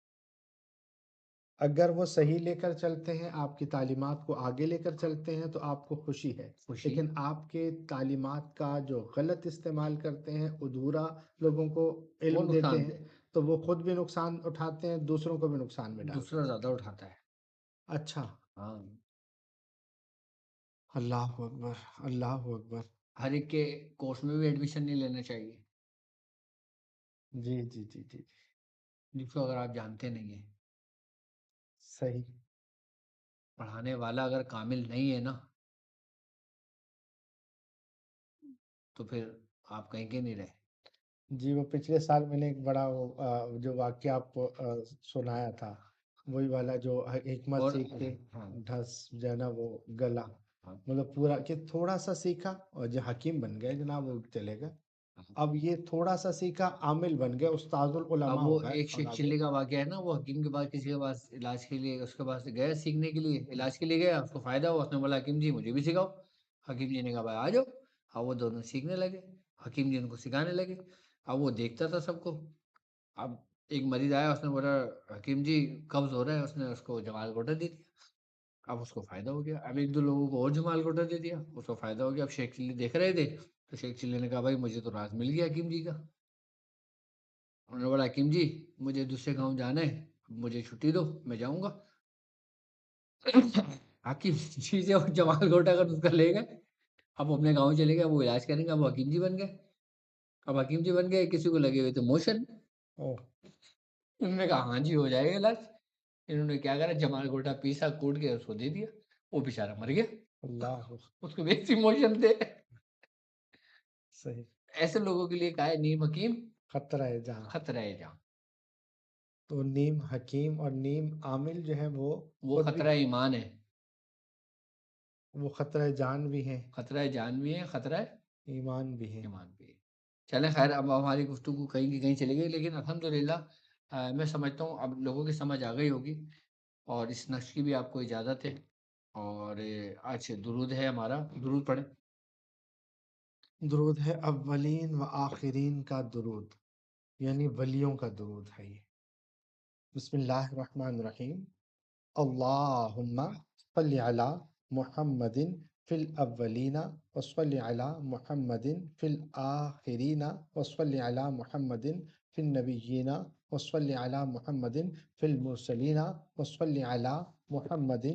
Speaker 2: اگر وہ صحیح لے کر چلتے ہیں، آپ کی تعلیمات کو آگے لے کر چلتے ہیں، تو آپ کو خوشی ہے۔
Speaker 3: خوشی،
Speaker 2: لیکن آپ کے تعلیمات کا جو غلط استعمال کرتے ہیں، ادھورا لوگوں کو
Speaker 3: وہ
Speaker 2: علم دیتے
Speaker 3: نقصان
Speaker 2: ہیں،
Speaker 3: دہ،
Speaker 2: تو وہ خود بھی نقصان اٹھاتے ہیں، دوسروں کو بھی نقصان میں ڈالتے
Speaker 3: دوسرا زیادہ اٹھاتا ہے۔
Speaker 2: ہیں۔ اچھا،
Speaker 3: ہاں،
Speaker 2: اللہ اکبر، اللہ اکبر۔
Speaker 3: ہر ایک کے کورس میں بھی ایڈمیشن نہیں لینا چاہیے،
Speaker 2: جی جی جی جی،
Speaker 3: جس کو اگر آپ جانتے نہیں ہیں۔
Speaker 2: صحیح۔
Speaker 3: پڑھانے والا اگر کامل نہیں ہے نا، تو پھر آپ کہیں کے نہیں رہے۔
Speaker 2: جی، وہ پچھلے سال میں نے ایک بڑا جو واقعہ آپ کو سنایا تھا، وہی والا جو حکمت
Speaker 3: اور
Speaker 2: سیکھ کے
Speaker 3: ہاں،
Speaker 2: ڈھس جو ہے نا وہ گلا،
Speaker 3: ہاں،
Speaker 2: مطلب پورا کہ تھوڑا سا سیکھا اور جو حکیم بن گئے جناب، وہ چلے گئے۔ اب یہ تھوڑا سا سیکھا، عامل بن گئے، استاد العلماء
Speaker 3: اب وہ
Speaker 2: ہو گئے،
Speaker 3: ایک
Speaker 2: اور
Speaker 3: شیخ
Speaker 2: آگے
Speaker 3: چلی کا واقعہ ہے نا، وہ حکیم کے پاس کسی کے پاس علاج کے لیے، اس کے پاس گیا سیکھنے کے لیے، علاج کے لیے گیا، اس کو فائدہ ہوا، اس نے بولا حکیم جی مجھے بھی سکھاؤ۔ حکیم جی نے کہا بھائی آ جاؤ۔ اب وہ دونوں سیکھنے لگے، حکیم جی ان کو سکھانے لگے۔ اب وہ دیکھتا تھا سب کو۔ اب ایک مریض آیا، اس نے بولا حکیم جی قبض ہو رہا ہے، اس نے اس کو جمال گوٹا دے دیا۔ اب اس کو فائدہ ہو گیا. اب ایک دو لوگوں کو اور جمال گھوٹا دے دیا, اس کو فائدہ ہو گیا. اب شیخ چلی دیکھ رہے تھے تو شیخ چلی نے کہا بھائی مجھے تو راز مل گیا حکیم جی کا. انہوں نے بولا حکیم جی مجھے دوسرے گاؤں جانا ہے, مجھے چھٹی دو, میں جاؤں گا. حکیم جی سے وہ جمال گھوٹا کا نسخہ لے گئے, اب اپنے گاؤں چلے گئے, وہ علاج کریں گے. اب وہ حکیم جی بن گئے. اب حکیم جی بن گئے, کسی کو لگے ہوئے تھے موشن. انہوں نے کہا ہاں جی ہو جائے گا علاج. انہوں نے کیا کرا, جمال گھوٹا پیسا کوٹ کے اس کو دے دیا, وہ بیچارہ مر گیا.
Speaker 2: اللہ
Speaker 3: اس کو ویسی موشن تھے.
Speaker 2: صحیح.
Speaker 3: ایسے لوگوں کے لیے کہا ہے نیم حکیم
Speaker 2: خطرہ ہے جہاں.
Speaker 3: خطرہ ہے جان.
Speaker 2: تو نیم حکیم اور نیم عامل جو ہے وہ خود بھی
Speaker 3: خطرہ ایمان ہے,
Speaker 2: وہ خطرہ جان بھی ہیں,
Speaker 3: خطرہ جان بھی ہے, خطرہ
Speaker 2: ایمان بھی ہیں.
Speaker 3: ایمان بھی ہے. چلیں خیر, اب ہماری گفتگو کہیں کی کہیں چلے گئی, لیکن الحمدللہ میں سمجھتا ہوں اب لوگوں کی سمجھ آ گئی ہوگی, اور اس نقش کی بھی آپ کو اجازت ہے. اور آج درود ہے ہمارا, درود پڑھیں.
Speaker 2: درود ہے اولین و آخرین کا درود, یعنی ولیوں کا درود ہے یہ. بسم اللہ الرحمن الرحیم. اللہم صلی علی محمد فی الاولین وصلی علی محمد فی الآخرین وصلی علی محمد فی النبیین وصلی علی محمد فی المرسلین وصلی علی محمد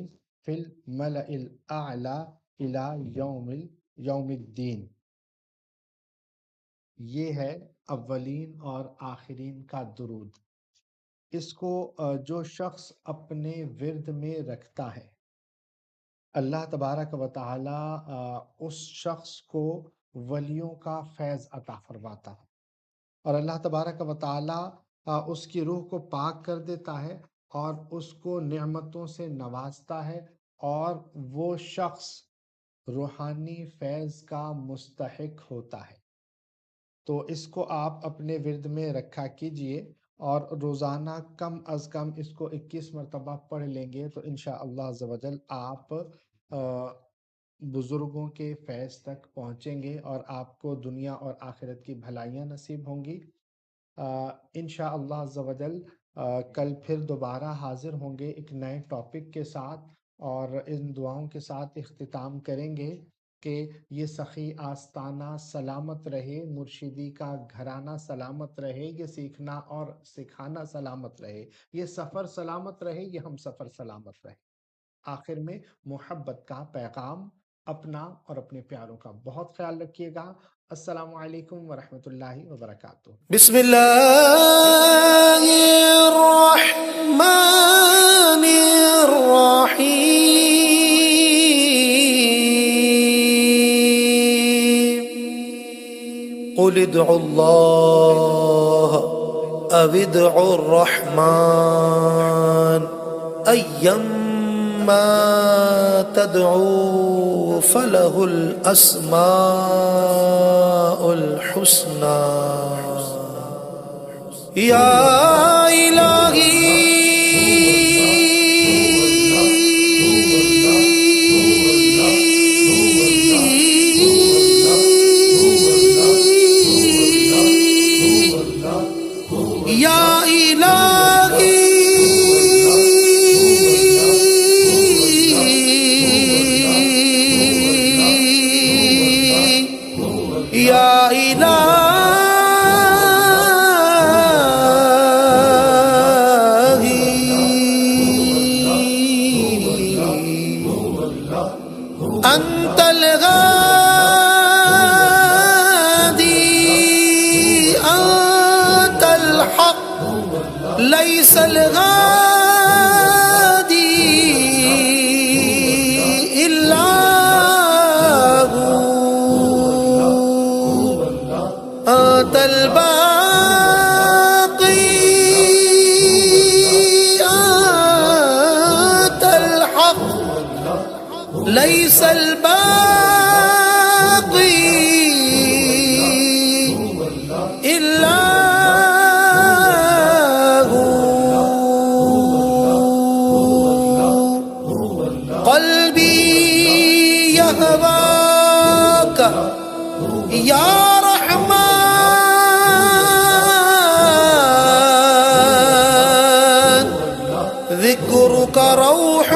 Speaker 2: فی الملأ الاعلی الی یوم الدین. یہ ہے اولین اور آخرین کا درود. اس کو جو شخص اپنے ورد میں رکھتا ہے, اللہ تبارک و تعالی اس شخص کو ولیوں کا فیض عطا فرماتا ہے, اور اللہ تبارک و تعالی اس کی روح کو پاک کر دیتا ہے اور اس کو نعمتوں سے نوازتا ہے, اور وہ شخص روحانی فیض کا مستحق ہوتا ہے. تو اس کو آپ اپنے ورد میں رکھا کیجئے, اور روزانہ کم از کم اس کو 21 مرتبہ پڑھ لیں گے تو انشاءاللہ عز و جل آپ بزرگوں کے فیض تک پہنچیں گے, اور آپ کو دنیا اور آخرت کی بھلائیاں نصیب ہوں گی. انشاءاللہ عز و جل کل پھر دوبارہ حاضر ہوں گے ایک نئے ٹاپک کے ساتھ, اور ان دعاؤں کے ساتھ اختتام کریں گے کہ یہ سخی آستانہ سلامت رہے, مرشدی کا گھرانہ سلامت رہے, یہ سیکھنا اور سکھانا سلامت رہے, یہ سفر سلامت رہے, یہ ہم سفر سلامت رہے. آخر میں محبت کا پیغام, اپنا اور اپنے پیاروں کا بہت خیال رکھیے گا. السلام علیکم ورحمۃ اللہ وبرکاتہ.
Speaker 1: بسم اللہ الرحمن الرحیم. قل ادعوا اللہ او ادعوا الرحمن ایما تدعوا فلہ الاسماء الحسنى. یا انت الغادي انت الحق ليس الغادي الا هو انت الباقي انت الحق ليس الباقي إلا هو. قلبي يهواك يا رحمن ذكرك روح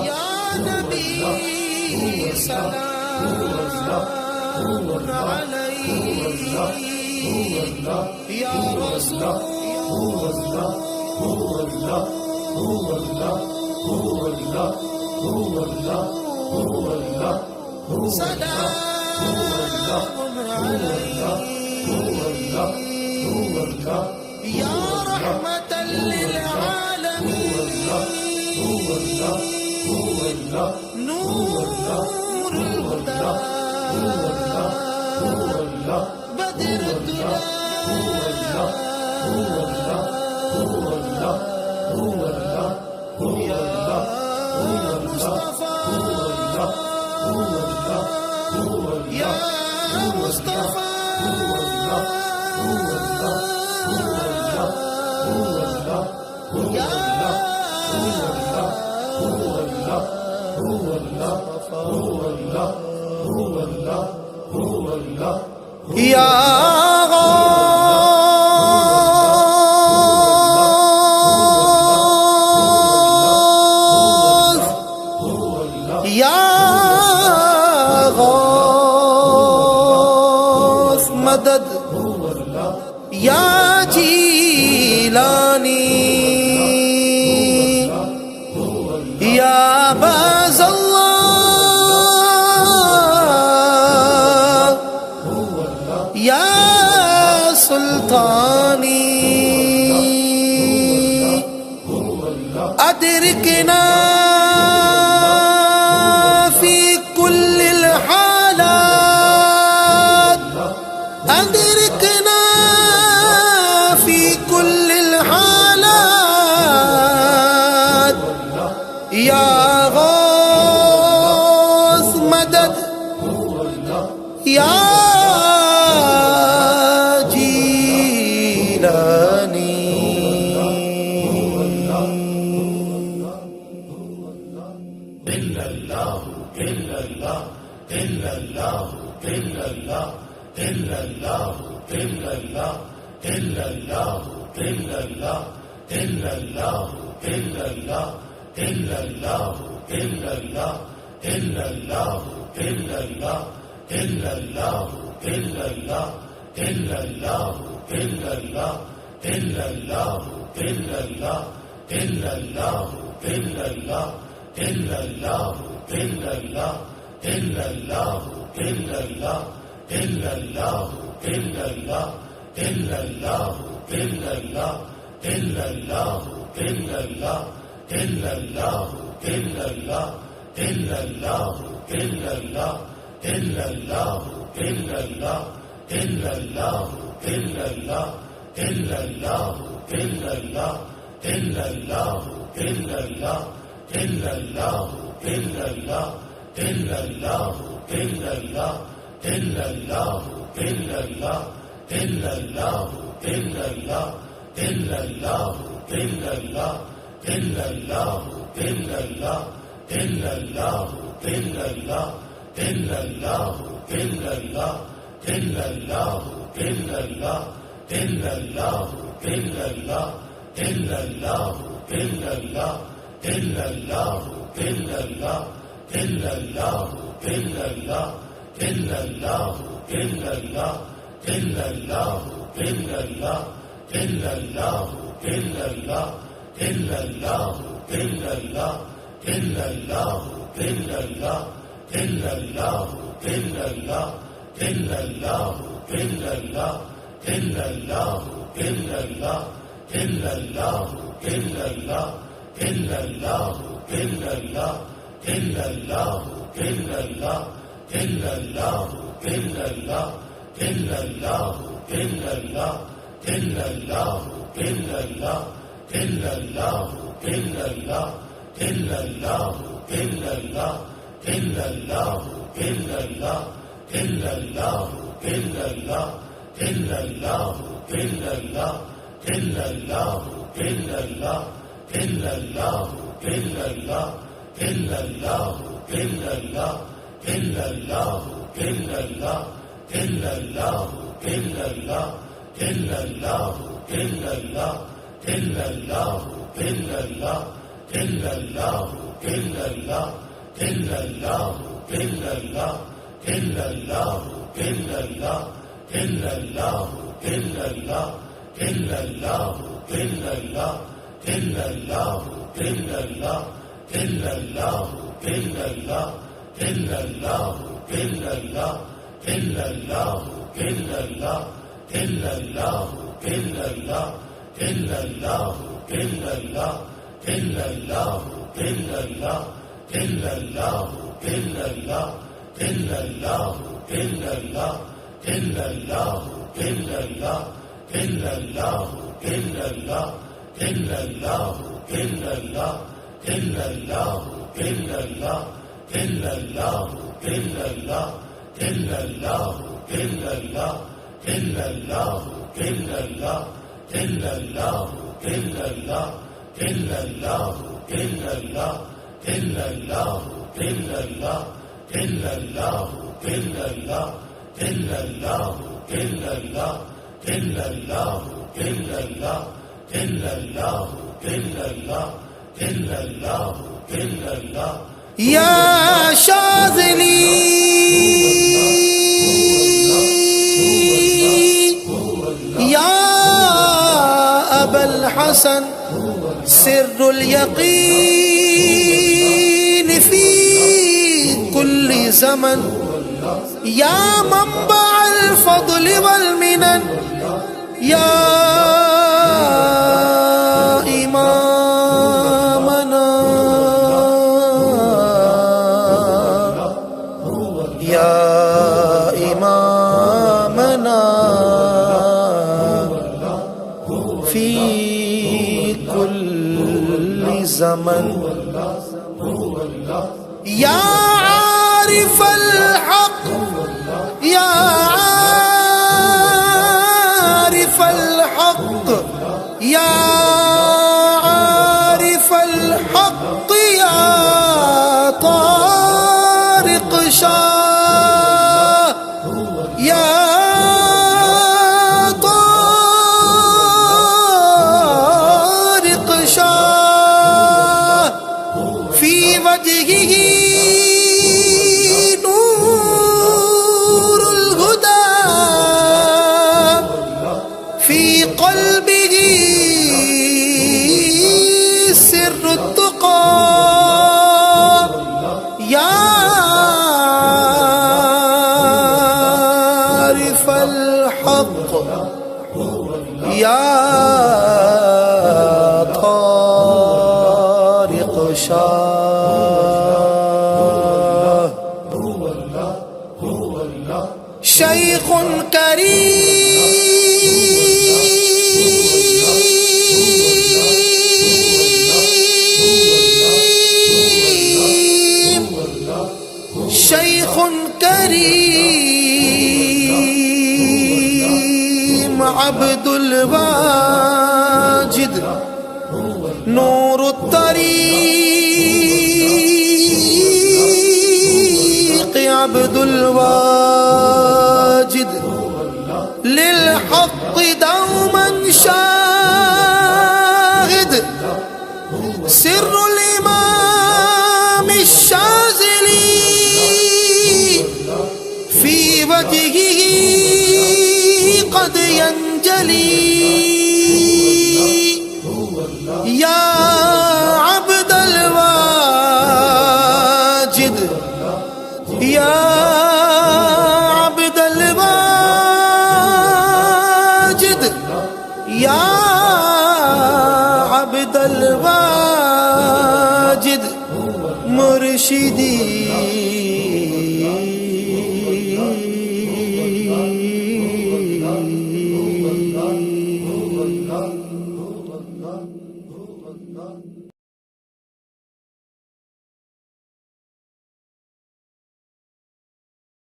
Speaker 1: یا نبی سلام علیک یا رسول سلام علیک یا رحمة للعالمین نور الهدى بدر الدجى يا مصطفى يا مصطفى يا غوث يا غوث مدد يا جيلاني يا باز الله يا سلطاني أدركنا في كل الحالات أدركنا في كل الحالات يا غوث مدد يا يا شاذلي يا أبا الحسن سر اليقين في كل زمن يا منبع الفضل والمنن يا إمامنا يا إمامنا في كل زمن يا عارف الحق يا عارف الحق يا عارف الحق يا طارق شاه يا طارق شاه في وجهه نور الهدى في قلبه سر التقى يا عارف الحق يا طارق شاه شيخ كريم شيخ كريم عبد الواجد نور الطريق عبد الواجد للحق دوما شاهد سر الإمام الشاذلي في وجهه قد ينجلي يا عبد الواجد يا عبد الواجد يا عبد الواجد مرشدي